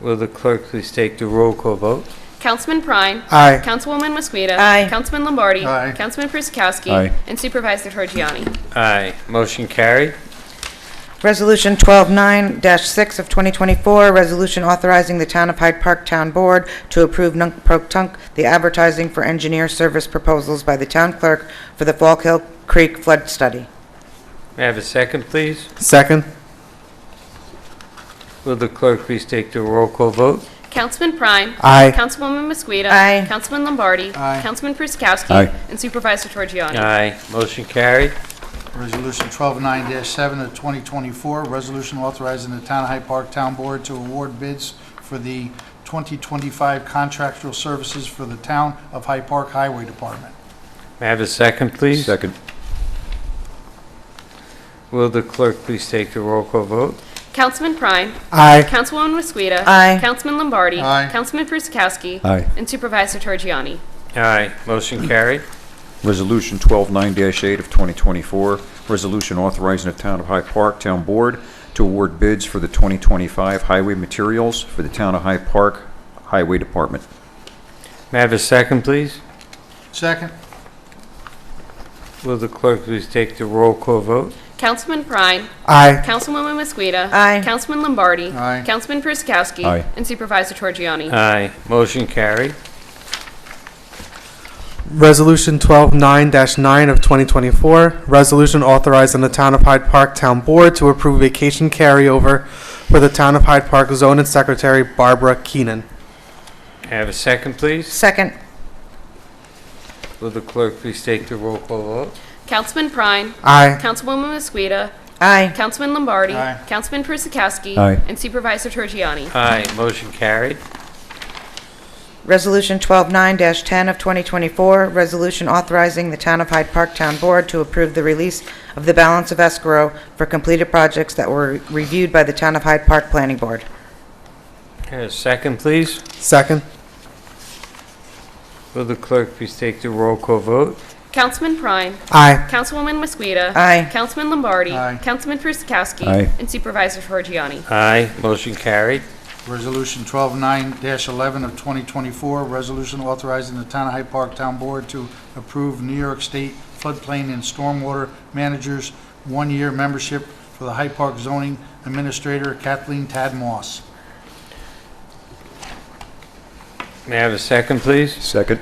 Speaker 1: Will the clerk please take the roll call vote?
Speaker 6: Councilman Prine.
Speaker 11: Aye.
Speaker 6: Councilwoman Mosqueda.
Speaker 7: Aye.
Speaker 6: Councilman Lombardi.
Speaker 4: Aye.
Speaker 6: Councilman Prisakowski.
Speaker 12: Aye.
Speaker 6: And Supervisor Torgiani.
Speaker 1: Aye. Motion carried.
Speaker 7: Resolution 12-9-6 of 2024, resolution authorizing the Town of Hyde Park Town Board to approve Nunc Pro Tunc, the advertising for engineer service proposals by the town clerk for the Falk Hill Creek flood study.
Speaker 1: May I have a second, please?
Speaker 11: Second.
Speaker 1: Will the clerk please take the roll call vote?
Speaker 6: Councilman Prine.
Speaker 11: Aye.
Speaker 6: Councilwoman Mosqueda.
Speaker 7: Aye.
Speaker 6: Councilman Lombardi.
Speaker 4: Aye.
Speaker 6: Councilman Prisakowski.
Speaker 12: Aye.
Speaker 6: And Supervisor Torgiani.
Speaker 1: Aye. Motion carried.
Speaker 4: Resolution 129-7 of 2024, resolution authorizing the Town of Hyde Park Town Board to award bids for the 2025 contractual services for the Town of Hyde Park Highway Department.
Speaker 1: May I have a second, please?
Speaker 12: Second.
Speaker 1: Will the clerk please take the roll call vote?
Speaker 6: Councilman Prine.
Speaker 11: Aye.
Speaker 6: Councilwoman Mosqueda.
Speaker 7: Aye.
Speaker 6: Councilman Lombardi.
Speaker 4: Aye.
Speaker 6: Councilman Persikowski.
Speaker 12: Aye.
Speaker 6: And Supervisor Torgiani.
Speaker 1: Aye. Motion carried.
Speaker 12: Resolution 129-8 of 2024, resolution authorizing the Town of Hyde Park Town Board to award bids for the 2025 highway materials for the Town of Hyde Park Highway Department.
Speaker 1: May I have a second, please?
Speaker 4: Second.
Speaker 1: Will the clerk please take the roll call vote?
Speaker 6: Councilman Prine.
Speaker 11: Aye.
Speaker 6: Councilwoman Mosqueda.
Speaker 7: Aye.
Speaker 6: Councilman Lombardi.
Speaker 4: Aye.
Speaker 6: Councilman Persikowski.
Speaker 12: Aye.
Speaker 6: And Supervisor Torgiani.
Speaker 1: Aye. Motion carried.
Speaker 11: Resolution 129-9 of 2024, resolution authorizing the Town of Hyde Park Town Board to approve vacation carryover for the Town of Hyde Park Zone and Secretary Barbara Keenan.
Speaker 1: May I have a second, please?
Speaker 7: Second.
Speaker 1: Will the clerk please take the roll call vote?
Speaker 6: Councilman Prine.
Speaker 11: Aye.
Speaker 6: Councilwoman Mosqueda.
Speaker 7: Aye.
Speaker 6: Councilman Lombardi.
Speaker 4: Aye.
Speaker 6: Councilman Persikowski.
Speaker 12: Aye.
Speaker 6: And Supervisor Torgiani.
Speaker 1: Aye. Motion carried.
Speaker 7: Resolution 129-10 of 2024, resolution authorizing the Town of Hyde Park Town Board to approve the release of the balance of escrow for completed projects that were reviewed by the Town of Hyde Park Planning Board.
Speaker 1: May I have a second, please?
Speaker 11: Second.
Speaker 1: Will the clerk please take the roll call vote?
Speaker 6: Councilman Prine.
Speaker 11: Aye.
Speaker 6: Councilwoman Mosqueda.
Speaker 7: Aye.
Speaker 6: Councilman Lombardi.
Speaker 4: Aye.
Speaker 6: Councilman Persikowski.
Speaker 12: Aye.
Speaker 6: And Supervisor Torgiani.
Speaker 1: Aye. Motion carried.
Speaker 4: Resolution 129-11 of 2024, resolution authorizing the Town of Hyde Park Town Board to approve New York State Floodplain and Stormwater Managers' one-year membership for the Hyde Park Zoning Administrator Kathleen Tad Moss.
Speaker 1: May I have a second, please?
Speaker 12: Second.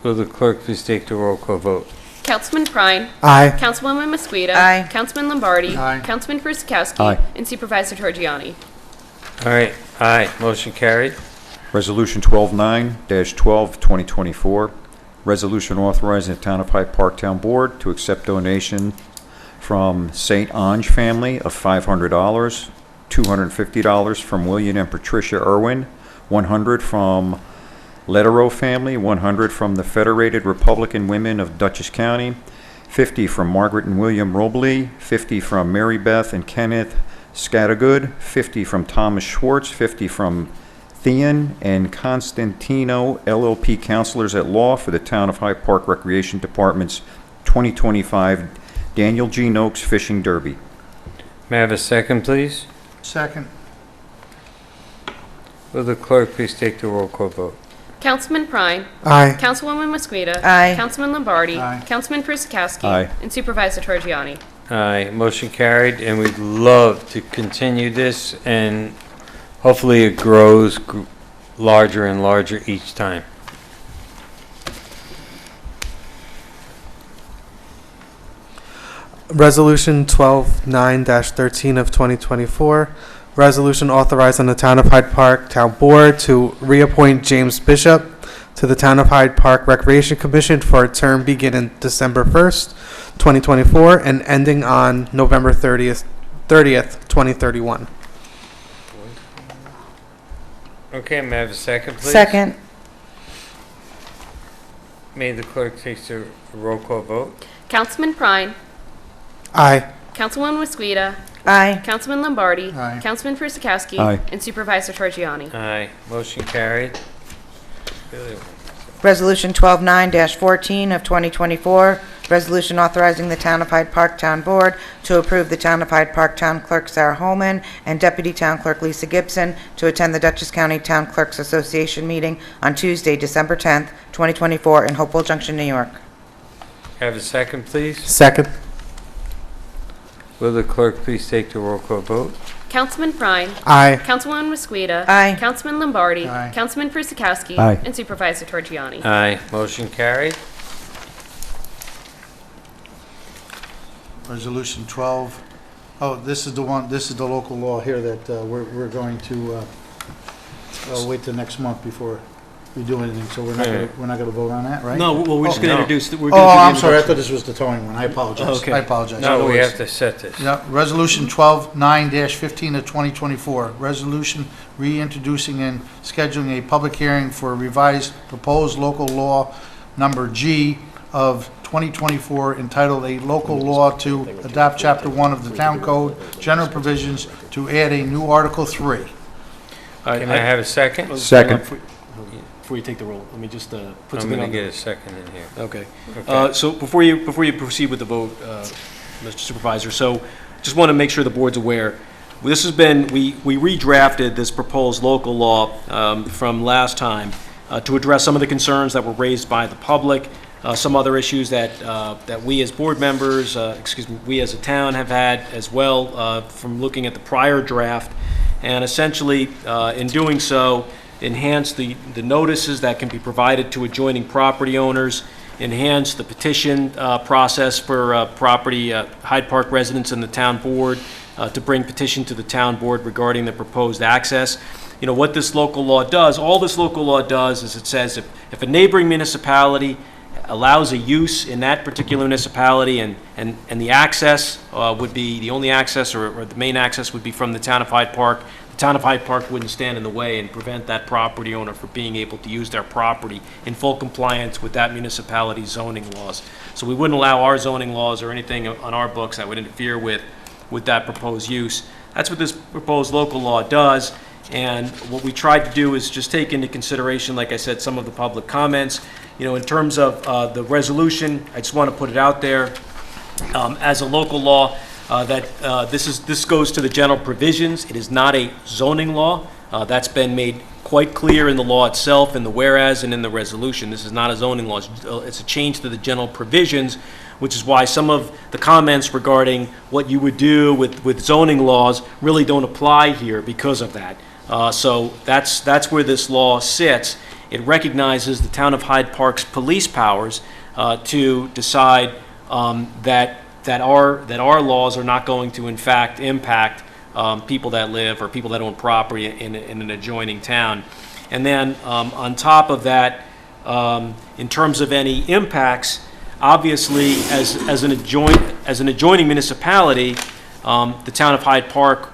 Speaker 1: Will the clerk please take the roll call vote?
Speaker 6: Councilman Prine.
Speaker 11: Aye.
Speaker 6: Councilwoman Mosqueda.
Speaker 7: Aye.
Speaker 6: Councilman Lombardi.
Speaker 4: Aye.
Speaker 6: Councilman Persikowski.
Speaker 12: Aye.
Speaker 6: And Supervisor Torgiani.
Speaker 1: All right. Aye. Motion carried.
Speaker 12: Resolution 129-12, 2024, resolution authorizing the Town of Hyde Park Town Board to accept donation from St. Ange family of $500, $250 from William and Patricia Irwin, $100 from Lederow family, $100 from the Federated Republican Women of Dutchess County, $50 from Margaret and William Robley, $50 from Mary Beth and Kenneth Scattergood, $50 from Thomas Schwartz, $50 from Thean and Constantino, LLP Counselors at Law for the Town of Hyde Park Recreation Department's 2025 Daniel G. Noakes Fishing Derby.
Speaker 1: May I have a second, please?
Speaker 4: Second.
Speaker 1: Will the clerk please take the roll call vote?
Speaker 6: Councilman Prine.
Speaker 11: Aye.
Speaker 6: Councilwoman Mosqueda.
Speaker 7: Aye.
Speaker 6: Councilman Lombardi.
Speaker 4: Aye.
Speaker 6: Councilman Persikowski.
Speaker 12: Aye.
Speaker 6: And Supervisor Torgiani.
Speaker 1: Aye. Motion carried, and we'd love to continue this, and hopefully it grows larger and larger each time.
Speaker 11: Resolution 129-13 of 2024, resolution authorizing the Town of Hyde Park Town Board to reappoint James Bishop to the Town of Hyde Park Recreation Commission for a term beginning December 1st, 2024, and ending on November 30th, 2031.
Speaker 1: Okay, may I have a second, please?
Speaker 7: Second.
Speaker 1: May the clerk take the roll call vote?
Speaker 6: Councilman Prine.
Speaker 11: Aye.
Speaker 6: Councilwoman Mosqueda.
Speaker 7: Aye.
Speaker 6: Councilman Lombardi.
Speaker 4: Aye.
Speaker 6: Councilman Persikowski.
Speaker 12: Aye.
Speaker 6: And Supervisor Torgiani.
Speaker 1: Aye. Motion carried.
Speaker 7: Resolution 129-14 of 2024, resolution authorizing the Town of Hyde Park Town Board to approve the Town of Hyde Park Town Clerk Sarah Holman and Deputy Town Clerk Lisa Gibson to attend the Dutchess County Town Clerks Association meeting on Tuesday, December 10th, 2024, in Hopewell Junction, New York.
Speaker 1: Have a second, please?
Speaker 11: Second.
Speaker 1: Will the clerk please take the roll call vote?
Speaker 6: Councilman Prine.
Speaker 11: Aye.
Speaker 6: Councilwoman Mosqueda.
Speaker 7: Aye.
Speaker 6: Councilman Lombardi.
Speaker 4: Aye.
Speaker 6: Councilman Persikowski.
Speaker 12: Aye.
Speaker 6: And Supervisor Torgiani.
Speaker 1: Aye. Motion carried.
Speaker 4: Resolution 12, oh, this is the one, this is the local law here that we're going to wait till next month before we do anything, so we're not gonna vote on that, right?
Speaker 3: No, well, we're just going to
Speaker 1: no.
Speaker 3: introduce, we're
Speaker 4: Oh,
Speaker 3: going to do the
Speaker 4: I'm sorry, I thought
Speaker 3: introduction.
Speaker 4: this was the towing one, I apologize.
Speaker 3: Okay.
Speaker 4: I apologize.
Speaker 1: No, we
Speaker 3: worries.
Speaker 1: have to set this.
Speaker 4: Yeah, Resolution 12-9-15 of 2024, resolution reintroducing and scheduling a public hearing for revised proposed local law number G of 2024 entitled A Local Law to Adopt Chapter 1 of the Town Code, General Provisions to add a new Article 3.
Speaker 3: All right,
Speaker 1: Can I have a second?
Speaker 12: Second.
Speaker 3: Before you take the roll, let me just put
Speaker 1: I'm
Speaker 3: something
Speaker 1: gonna
Speaker 3: on.
Speaker 1: get a second in here.
Speaker 3: Okay.
Speaker 1: Okay.
Speaker 3: So before you proceed with the vote, Mr. Supervisor, so just want to make sure the board's aware. This has been, we redrafted this proposed local law from last time to address some of the concerns that were raised by the public, some other issues that we as board members, we as a town have had as well from looking at the prior draft. And essentially, in doing so, enhance the notices that can be provided to adjoining property owners, enhance the petition process for property Hyde Park residents and the town board to bring petition to the town board regarding the proposed access. You know, what this local law does, all this local law does is it says if a neighboring municipality allows a use in that particular municipality and the access would be, the only access or the main access would be from the town of Hyde Park, the town of Hyde Park wouldn't stand in the way and prevent that property owner from being able to use their property in full compliance with that municipality's zoning laws. So we wouldn't allow our zoning laws or anything on our books that would interfere with that proposed use. That's what this proposed local law does. And what we tried to do is just take into consideration, like I said, some of the public comments. You know, in terms of the resolution, I just want to put it out there as a local law that this goes to the general provisions. It is not a zoning law. That's been made quite clear in the law itself, in the whereas and in the resolution. This is not a zoning law. It's a change to the general provisions, which is why some of the comments regarding what you would do with zoning laws really don't apply here because of that. So that's where this law sits. It recognizes the town of Hyde Park's police powers to decide that our laws are not going to in fact impact people that live or people that own property in an adjoining town. And then on top of that, in terms of any impacts, obviously as an adjoining municipality, the town of Hyde Park,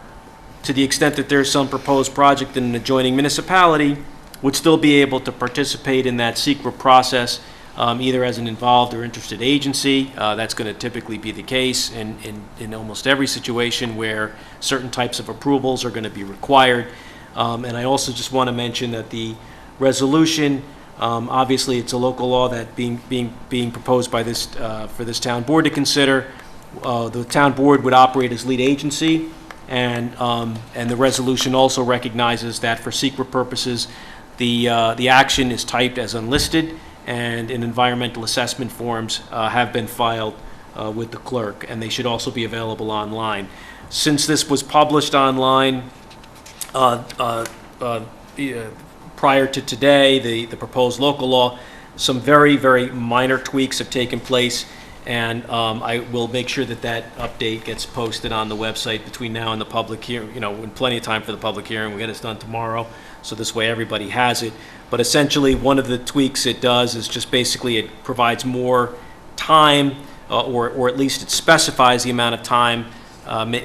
Speaker 3: to the extent that there's some proposed project in an adjoining municipality, would still be able to participate in that secret process, either as an involved or interested agency. That's going to typically be the case in almost every situation where certain types of approvals are going to be required. And I also just want to mention that the resolution, obviously it's a local law that being proposed by this for this town board to consider. The town board would operate as lead agency. And the resolution also recognizes that for secret purposes, the action is typed as unlisted, and environmental assessment forms have been filed with the clerk, and they should also be available online. Since this was published online prior to today, the proposed local law, some very, very minor tweaks have taken place. And I will make sure that update gets posted on the website between now and the public hearing, you know, in plenty of time for the public hearing. We'll get this done tomorrow, so this way everybody has it. But essentially, one of the tweaks it does is just basically it provides more time, or at least it specifies the amount of time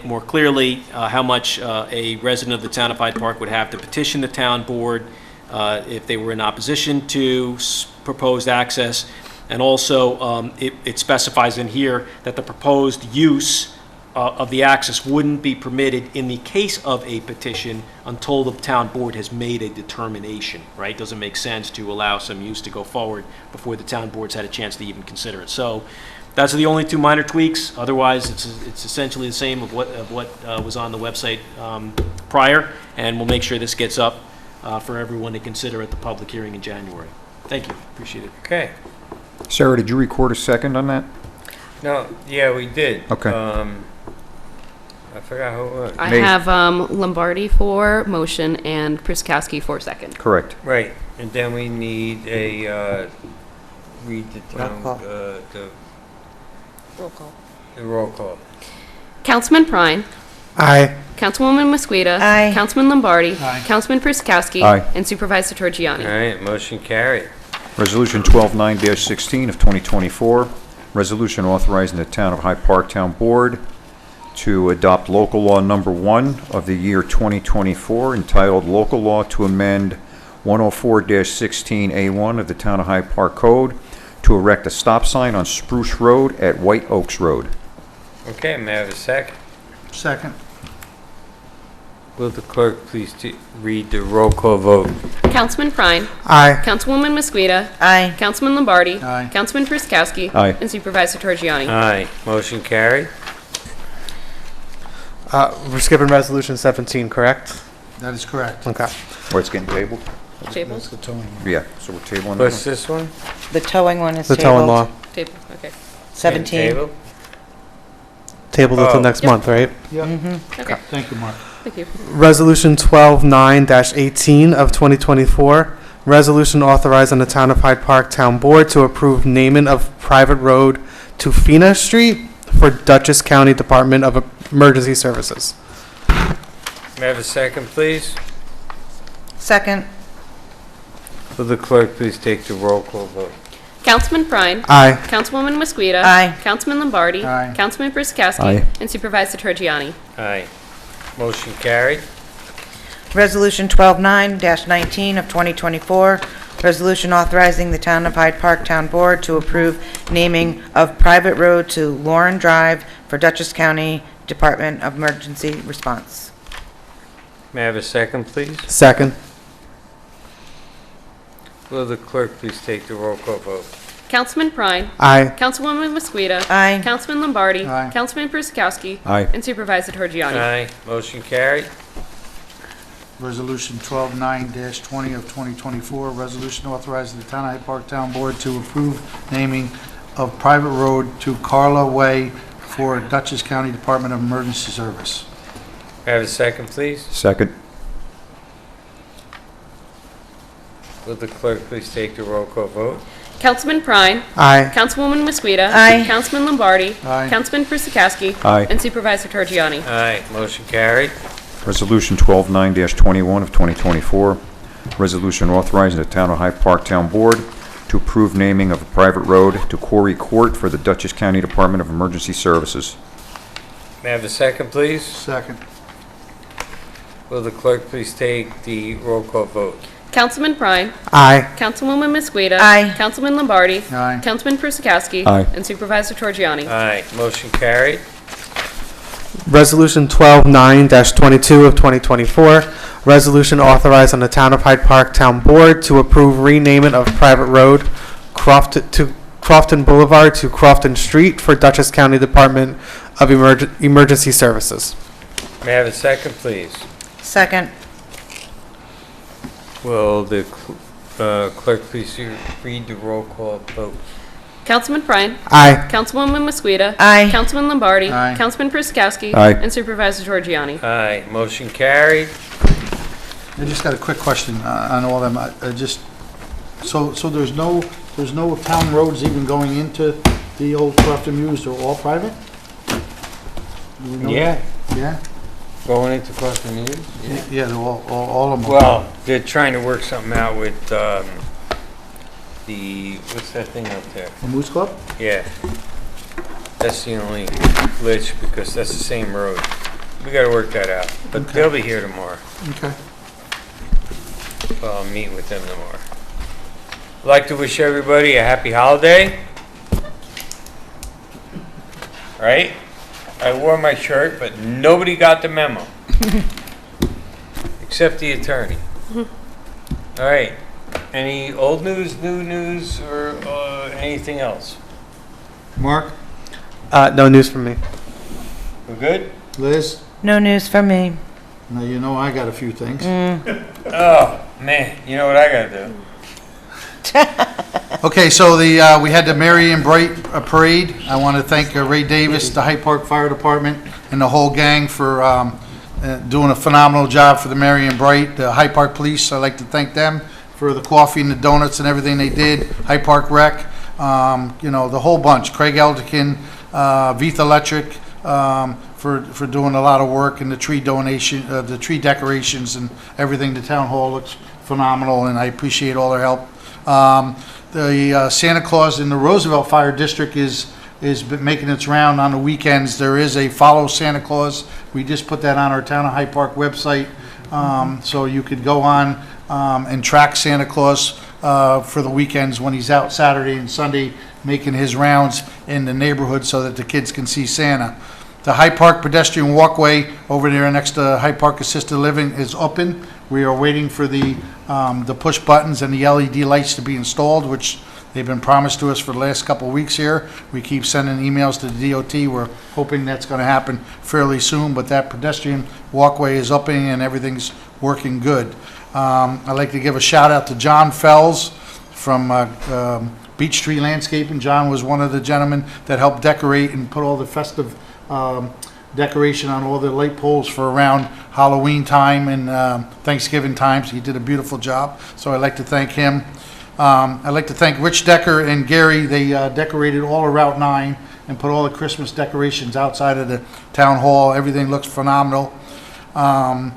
Speaker 3: more clearly, how much a resident of the town of Hyde Park would have to petition the town board if they were in opposition to proposed access. And also, it specifies in here that the proposed use of the access wouldn't be permitted in the case of a petition until the town board has made a determination, right? Doesn't make sense to allow some use to go forward before the town board's had a chance to even consider it. So that's the only two minor tweaks. Otherwise, it's essentially the same of what was on the website prior, and we'll make sure this gets up for everyone to consider at the public hearing in January. Thank you. Appreciate it.
Speaker 1: Okay.
Speaker 12: Sarah, did you record a second on that?
Speaker 1: No, yeah, we did.
Speaker 12: Okay.
Speaker 1: I forgot who it was.
Speaker 6: I
Speaker 12: Nate.
Speaker 6: have Lombardi for motion and Priskowski for second.
Speaker 12: Correct.
Speaker 1: Right, and then we need a, read the town,
Speaker 7: Roll call.
Speaker 1: the
Speaker 6: Roll call.
Speaker 1: roll call.
Speaker 6: Councilman Prine,
Speaker 11: Aye.
Speaker 6: Councilwoman Mosqueda.
Speaker 7: Aye.
Speaker 6: Councilman Lombardi.
Speaker 4: Aye.
Speaker 6: Councilman Priscowski.
Speaker 12: Aye.
Speaker 6: And Supervisor
Speaker 1: All
Speaker 6: Torgiani.
Speaker 1: right, motion carried.
Speaker 12: Resolution 12-9-16 of 2024, resolution authorizing the Town of Hyde Park Town Board to adopt local law number 1 of the year 2024, entitled Local Law to Amend 104-16A1 of the Town of Hyde Park Code to erect a stop sign on Spruce Road at White Oaks Road.
Speaker 1: Okay, may I have a second?
Speaker 4: Second.
Speaker 1: Will the clerk please read the roll call vote?
Speaker 6: Councilman Prine.
Speaker 11: Aye.
Speaker 6: Councilwoman Mosqueda.
Speaker 7: Aye.
Speaker 6: Councilman Lombardi.
Speaker 4: Aye.
Speaker 6: Councilman Priscowski.
Speaker 12: Aye.
Speaker 6: And Supervisor Torgiani.
Speaker 1: Aye, motion carried.
Speaker 11: We're skipping resolution 17, correct?
Speaker 4: That is correct.
Speaker 11: Okay.
Speaker 12: Or it's getting tabled?
Speaker 6: Table?
Speaker 4: That's the towing.
Speaker 12: Yeah, so we're tabling
Speaker 1: What's
Speaker 12: that
Speaker 1: this one?
Speaker 7: The towing one is
Speaker 11: The
Speaker 7: tabled.
Speaker 11: towing law.
Speaker 6: Table, okay.
Speaker 7: 17.
Speaker 1: Table?
Speaker 11: Tabled until
Speaker 1: Oh.
Speaker 11: next
Speaker 6: Yep.
Speaker 11: month, right?
Speaker 6: Okay,
Speaker 4: Thank you, Mark.
Speaker 6: thank you.
Speaker 11: Resolution 12-9-18 of 2024, resolution authorizing the Town of Hyde Park Town Board to approve naming of private road to Fina Street for Dutchess County Department of Emergency Services.
Speaker 1: May I have a second, please?
Speaker 7: Second.
Speaker 1: Will the clerk please take the roll call vote?
Speaker 6: Councilman Prine.
Speaker 11: Aye.
Speaker 6: Councilwoman Mosqueda.
Speaker 7: Aye.
Speaker 6: Councilman Lombardi.
Speaker 4: Aye.
Speaker 6: Councilman Priscowski.
Speaker 12: Aye.
Speaker 6: And Supervisor Torgiani.
Speaker 1: Aye, motion carried.
Speaker 7: Resolution 12-9-19 of 2024, resolution authorizing the Town of Hyde Park Town Board to approve naming of private road to Lauren Drive for Dutchess County Department of Emergency Response.
Speaker 1: May I have a second, please?
Speaker 11: Second.
Speaker 1: Will the clerk please take the roll call vote?
Speaker 6: Councilman Prine.
Speaker 11: Aye.
Speaker 6: Councilwoman Mosqueda.
Speaker 7: Aye.
Speaker 6: Councilman Lombardi.
Speaker 4: Aye.
Speaker 6: Councilman Priscowski.
Speaker 12: Aye.
Speaker 6: And Supervisor Torgiani.
Speaker 1: Aye, motion carried.
Speaker 4: Resolution 12-9-20 of 2024, resolution authorizing the Town of Hyde Park Town Board to approve naming of private road to Carla Way for Dutchess County Department of Emergency Service.
Speaker 1: May I have a second, please?
Speaker 12: Second.
Speaker 1: Will the clerk please take the roll call vote?
Speaker 6: Councilman Prine.
Speaker 11: Aye.
Speaker 6: Councilwoman Mosqueda.
Speaker 7: Aye.
Speaker 6: Councilman Lombardi.
Speaker 4: Aye.
Speaker 6: Councilman Priscowski.
Speaker 12: Aye.
Speaker 6: And Supervisor Torgiani.
Speaker 1: Aye, motion carried.
Speaker 12: Resolution 12-9-21 of 2024, resolution authorizing the Town of Hyde Park Town Board to approve naming of a private road to Quarry Court for the Dutchess County Department of Emergency Services.
Speaker 1: May I have a second, please?
Speaker 4: Second.
Speaker 1: Will the clerk please take the roll call vote?
Speaker 6: Councilman Prine.
Speaker 11: Aye.
Speaker 6: Councilwoman Mosqueda.
Speaker 7: Aye.
Speaker 6: Councilman Lombardi.
Speaker 4: Aye.
Speaker 6: Councilman Priscowski.
Speaker 12: Aye.
Speaker 6: And Supervisor Torgiani.
Speaker 1: Aye, motion carried.
Speaker 11: Resolution 12-9-22 of 2024, resolution authorizing the Town of Hyde Park Town Board to approve renaming of private road Crofton Boulevard to Crofton Street for Dutchess County Department of Emergency Services.
Speaker 1: May I have a second, please?
Speaker 7: Second.
Speaker 1: Will the clerk please read the roll call vote?
Speaker 6: Councilman Prine.
Speaker 11: Aye.
Speaker 6: Councilwoman Mosqueda.
Speaker 7: Aye.
Speaker 6: Councilman Lombardi.
Speaker 4: Aye.
Speaker 6: Councilman Priscowski.
Speaker 12: Aye.
Speaker 6: And Supervisor Torgiani.
Speaker 1: Aye, motion carried.
Speaker 4: I just got a quick question on all them. So there's no town roads even going into the old Crofton Muse, they're all private? Do we know?
Speaker 1: Yeah,
Speaker 4: Yeah?
Speaker 1: going into Crofton News? Yeah.
Speaker 4: Yeah, they're all of them.
Speaker 1: Well, they're trying to work something out with, what's that thing up there?
Speaker 4: The Moose Club?
Speaker 1: Yeah. That's the only glitch, because that's the same road. We gotta work that out, but
Speaker 4: Okay.
Speaker 1: they'll be here tomorrow.
Speaker 4: Okay.
Speaker 1: I'll meet with them tomorrow. I'd like to wish everybody a happy holiday. Right? I wore my shirt, but nobody got the memo. Except the attorney. All right. Any old news, new news, or anything else?
Speaker 4: Mark?
Speaker 11: No news from me.
Speaker 1: We're good?
Speaker 4: Liz?
Speaker 7: No news from me.
Speaker 4: Now, you know I got a few things.
Speaker 1: Oh, man. You know what I gotta do?
Speaker 4: Okay, so we had the Marion Bright Parade. I want to thank Ray Davis, the Hyde Park Fire Department, and the whole gang for doing a phenomenal job for the Marion Bright. The Hyde Park Police, I'd like to thank them for the coffee and the donuts and everything they did. Hyde Park Rec, the whole bunch. Craig Elderkin, Vith Electric, for doing a lot of work, and the tree donation, the tree decorations and everything. The town hall looks phenomenal, and I appreciate all their help. The Santa Claus in the Roosevelt Fire District is been making its round on the weekends. There is a Follow Santa Claus. We just put that on our Town of Hyde Park website, so you could go on and track Santa Claus for the weekends when he's out Saturday and Sunday making his rounds in the neighborhood so that the kids can see Santa. The Hyde Park pedestrian walkway over there next to Hyde Park Assisted Living is open. We are waiting for the push buttons and the LED lights to be installed, which they've been promised to us for the last couple of weeks here. We keep sending emails to the DOT. We're hoping that's going to happen fairly soon, but that pedestrian walkway is open and everything's working good. I'd like to give a shout out to John Fells from Beech Tree Landscaping. John was one of the gentlemen that helped decorate and put all the festive decoration on all the light poles for around Halloween time and Thanksgiving times. He did a beautiful job, so I'd like to thank him. I'd like to thank Rich Decker and Gary. They decorated all of Route 9 and put all the Christmas decorations outside of the town hall. Everything looks phenomenal. December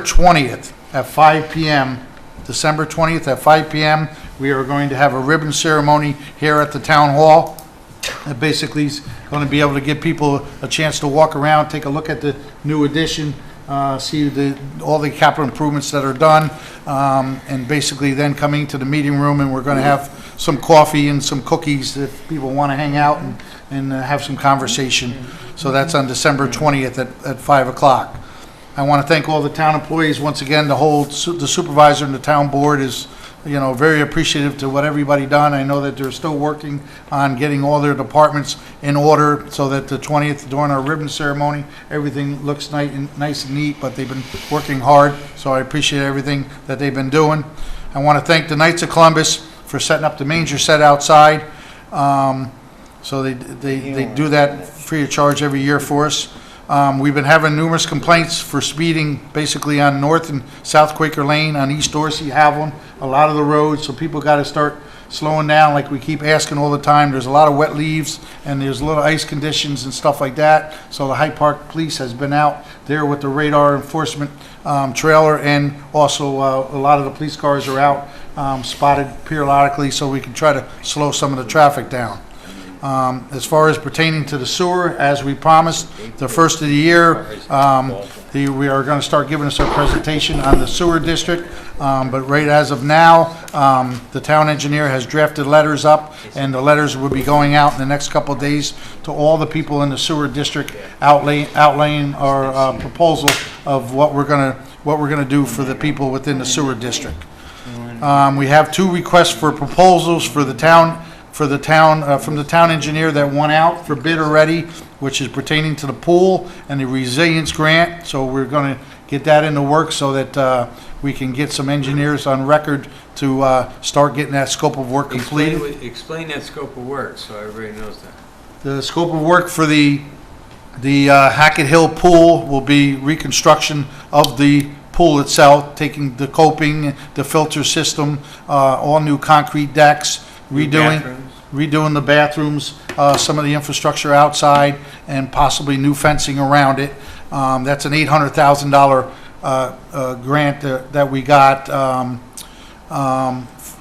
Speaker 4: 20th at 5 p.m. December 20th at 5 p.m. we are going to have a ribbon ceremony here at the town hall. It basically is going to be able to give people a chance to walk around, take a look at the new addition, see all the capital improvements that are done, and basically then coming to the meeting room, and we're going to have some coffee and some cookies if people want to hang out and have some conversation. So that's on December 20th at 5 o'clock. I want to thank all the town employees once again. The supervisor and the town board is, very appreciative to what everybody done. I know that they're still working on getting all their departments in order so that the 20th, during our ribbon ceremony, everything looks nice and neat, but they've been working hard, so I appreciate everything that they've been doing. I want to thank the Knights of Columbus for setting up the manger set outside. So they do that free of charge every year for us. We've been having numerous complaints for speeding basically on North and South Quaker Lane, on East Dorsey, Haviland, a lot of the roads, so people got to start slowing down like we keep asking all the time. There's a lot of wet leaves and there's a lot of ice conditions and stuff like that. So the Hyde Park Police has been out there with the radar enforcement trailer, and also a lot of the police cars are out spotted periodically so we can try to slow some of the traffic down. As far as pertaining to the sewer, as we promised, the first of the year, we are going to start giving us our presentation on the sewer district. But right as of now, the town engineer has drafted letters up, and the letters will be going out in the next couple of days to all the people in the sewer district, outlaying our proposal of what we're going to do for the people within the sewer district. We have 2 requests for proposals for the town. From the town engineer that went out for bid already, which is pertaining to the pool and the resilience grant. So we're going to get that in the works so that we can get some engineers on record to start getting that scope of work completed.
Speaker 1: Explain that scope of work so everybody knows that.
Speaker 4: The scope of work for the Hackett Hill pool will be reconstruction of the pool itself, taking the coping, the filter system, all new concrete decks, redoing the bathrooms, some of the infrastructure outside, and possibly new fencing around it. That's an $800,000 grant that we got.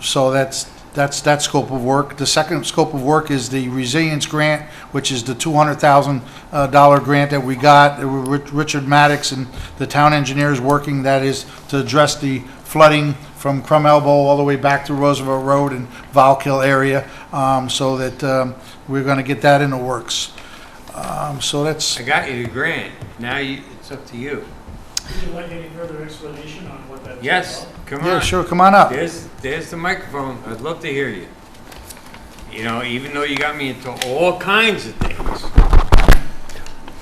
Speaker 4: So that's that scope of work. The second scope of work is the resilience grant, which is the $200,000 grant that we got with Richard Maddox and the town engineers working. That is to address the flooding from Crum Elbow all the way back to Roosevelt Road and Valkill area, so that we're going to get that in the works. So that's.
Speaker 1: I got you the grant. Now it's up to you.
Speaker 13: Would you like any further explanation on what that's
Speaker 1: Yes,
Speaker 13: about?
Speaker 1: come on.
Speaker 4: Yeah, sure. Come on up.
Speaker 1: There's the microphone. I'd love to hear you. Even though you got me into all kinds of things,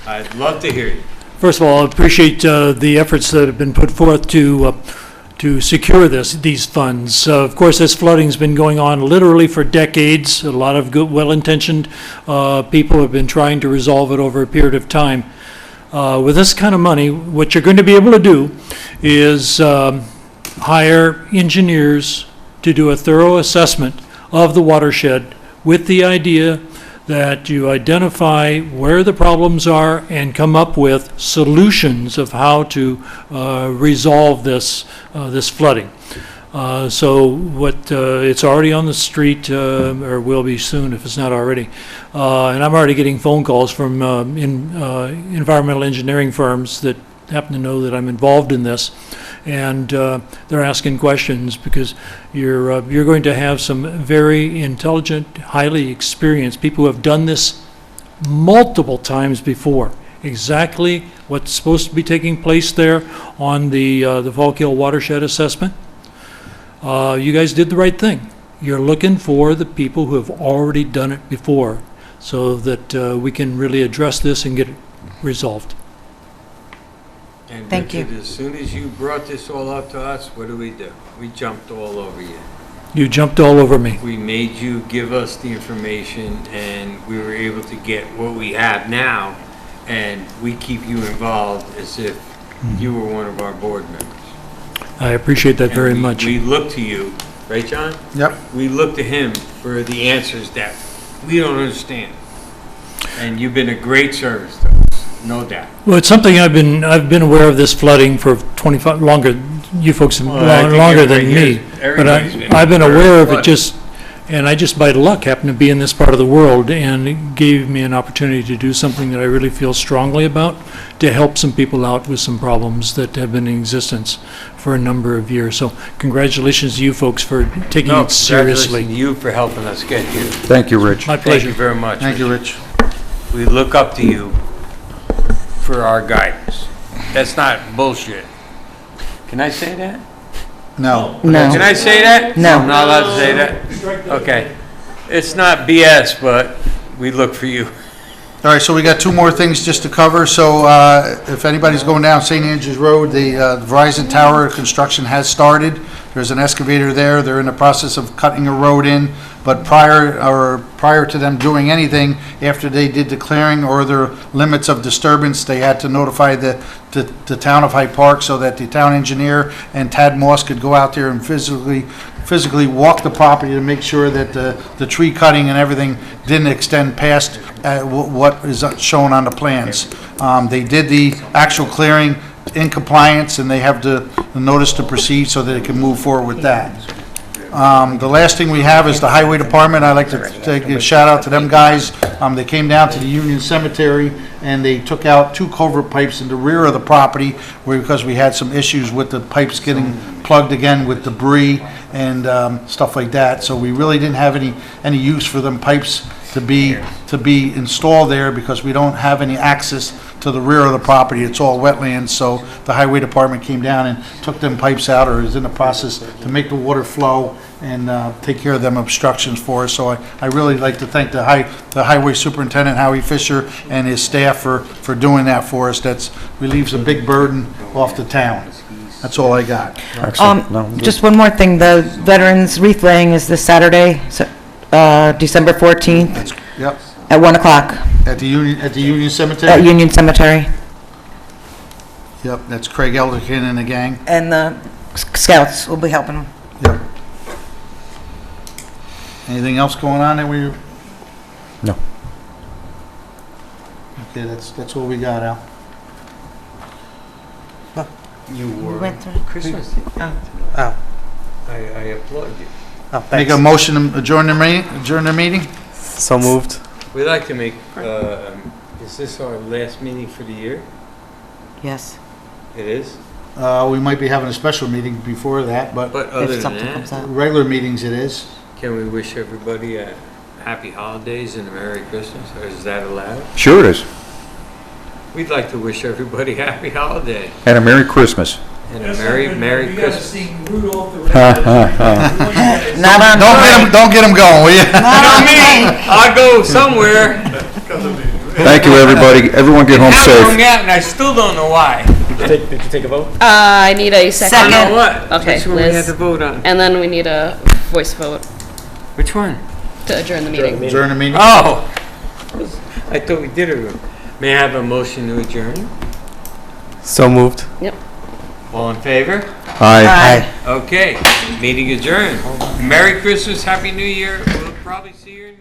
Speaker 1: I'd love to hear you.
Speaker 13: First of all, I appreciate the efforts that have been put forth to secure these funds. Of course, this flooding's been going on literally for decades. A lot of good, well-intentioned people have been trying to resolve it over a period of time. With this kind of money, what you're going to be able to do is hire engineers to do a thorough assessment of the watershed with the idea that you identify where the problems are and come up with solutions of how to resolve this flooding. It's already on the street, or will be soon if it's not already. And I'm already getting phone calls from environmental engineering firms that happen to know that I'm involved in this. And they're asking questions because you're going to have some very intelligent, highly experienced people who have done this multiple times before. Exactly what's supposed to be taking place there on the Fallkill watershed assessment. You guys did the right thing. You're looking for the people who have already done it before so that we can really address this and get it resolved.
Speaker 1: And
Speaker 7: Thank you.
Speaker 1: Richard, as soon as you brought this all up to us, what do? We jumped all over you.
Speaker 13: You jumped all over me.
Speaker 1: We made you give us the information, and we were able to get what we have now, and we keep you involved as if you were one of our board members.
Speaker 13: I appreciate that very
Speaker 1: And
Speaker 13: much.
Speaker 1: We look to you, right, John?
Speaker 4: Yep.
Speaker 1: We look to him for the answers that we don't understand. And you've been a great service to us, no doubt.
Speaker 13: Well, it's something I've been aware of this flooding for 25, longer, you folks have
Speaker 1: Well, I think
Speaker 13: longer than
Speaker 1: everybody
Speaker 13: me.
Speaker 1: here-
Speaker 13: But
Speaker 1: everybody's been
Speaker 13: I've been
Speaker 1: aware of
Speaker 13: aware of
Speaker 1: flooding.
Speaker 13: it and I just by luck happened to be in this part of the world, and it gave me an opportunity to do something that I really feel strongly about, to help some people out with some problems that have been in existence for a number of years. So congratulations to you folks for taking
Speaker 1: No,
Speaker 13: it seriously.
Speaker 1: congratulations to you for helping us get here.
Speaker 12: Thank you, Rich.
Speaker 13: My
Speaker 1: Thank
Speaker 13: pleasure.
Speaker 1: you very much.
Speaker 4: Thank you, Rich.
Speaker 1: We look up to you for our guidance. That's not bullshit. Can I say that?
Speaker 4: No.
Speaker 1: Can
Speaker 7: No.
Speaker 1: I say that?
Speaker 7: No.
Speaker 1: I'm not allowed to say that? Okay. It's not BS, but we look for you.
Speaker 4: All right, so we got two more things just to cover. So if anybody's going down St. Andrews Road, the Verizon Tower construction has started. There's an excavator there. They're in the process of cutting a road in. But prior to them doing anything, after they did the clearing or their limits of disturbance, they had to notify the town of Hyde Park so that the town engineer and Tad Moss could go out there and physically walk the property to make sure that the tree cutting and everything didn't extend past what is shown on the plans. They did the actual clearing in compliance, and they have the notice to proceed so that they can move forward with that. The last thing we have is the Highway Department. I'd like to take a shout out to them guys. They came down to the Union Cemetery and they took out 2 culvert pipes in the rear of the property because we had some issues with the pipes getting plugged again with debris and stuff like that. So we really didn't have any use for them pipes to be installed there because we don't have any access to the rear of the property. It's all wetlands, so the Highway Department came down and took them pipes out, or is in the process to make the water flow and take care of them obstructions for us. So I really like to thank the Highway Superintendent, Howie Fisher, and his staff for doing that for us. That relieves a big burden off the town. That's all I got.
Speaker 7: Just one more thing, the Veterans Wreath Laying is this Saturday, December 14th
Speaker 4: Yep,
Speaker 7: at 1 o'clock
Speaker 4: at the Union
Speaker 7: at
Speaker 4: Cemetery.
Speaker 7: Union Cemetery.
Speaker 4: Yep, that's Craig Elderkin and the gang.
Speaker 7: And the Scouts will be helping them.
Speaker 4: Yep. Anything else going on that we?
Speaker 12: No.
Speaker 4: Okay, that's all we got, Al.
Speaker 1: You were
Speaker 7: went through-
Speaker 1: Christmas.
Speaker 4: Oh.
Speaker 1: I applaud you.
Speaker 11: Oh,
Speaker 4: Make
Speaker 11: thanks.
Speaker 4: a motion to adjourn the meeting?
Speaker 11: So moved.
Speaker 1: We'd like to make, is this our last meeting for the year?
Speaker 7: Yes.
Speaker 1: It is?
Speaker 4: We might be having a special meeting before that, but
Speaker 1: But other
Speaker 7: If
Speaker 1: than
Speaker 7: something comes
Speaker 1: that,
Speaker 7: up.
Speaker 4: regular meetings it is.
Speaker 1: can we wish everybody a happy holidays and a Merry Christmas? Or is that allowed?
Speaker 12: Sure it is.
Speaker 1: We'd like to wish everybody happy holiday
Speaker 12: And a Merry Christmas.
Speaker 1: and a Merry Christmas.
Speaker 7: Not on.
Speaker 4: Don't get them going, will you?
Speaker 1: Not me! I'll go somewhere.
Speaker 12: Thank you, everybody. Everyone get home
Speaker 1: Now I'm
Speaker 12: safe.
Speaker 1: out and I still don't know why.
Speaker 3: Did you take a vote?
Speaker 6: I need a second.
Speaker 1: I know what.
Speaker 6: Okay,
Speaker 1: Which one we had
Speaker 6: Liz.
Speaker 1: to vote on?
Speaker 6: And then we need a voice vote
Speaker 1: Which one?
Speaker 6: to adjourn the meeting.
Speaker 4: Adjourn the meeting?
Speaker 1: Oh! I thought we did it. May I have a motion to adjourn?
Speaker 11: So moved.
Speaker 1: All in favor?
Speaker 12: Aye.
Speaker 1: Okay, meeting adjourned. Merry Christmas, Happy New Year. We'll probably see you in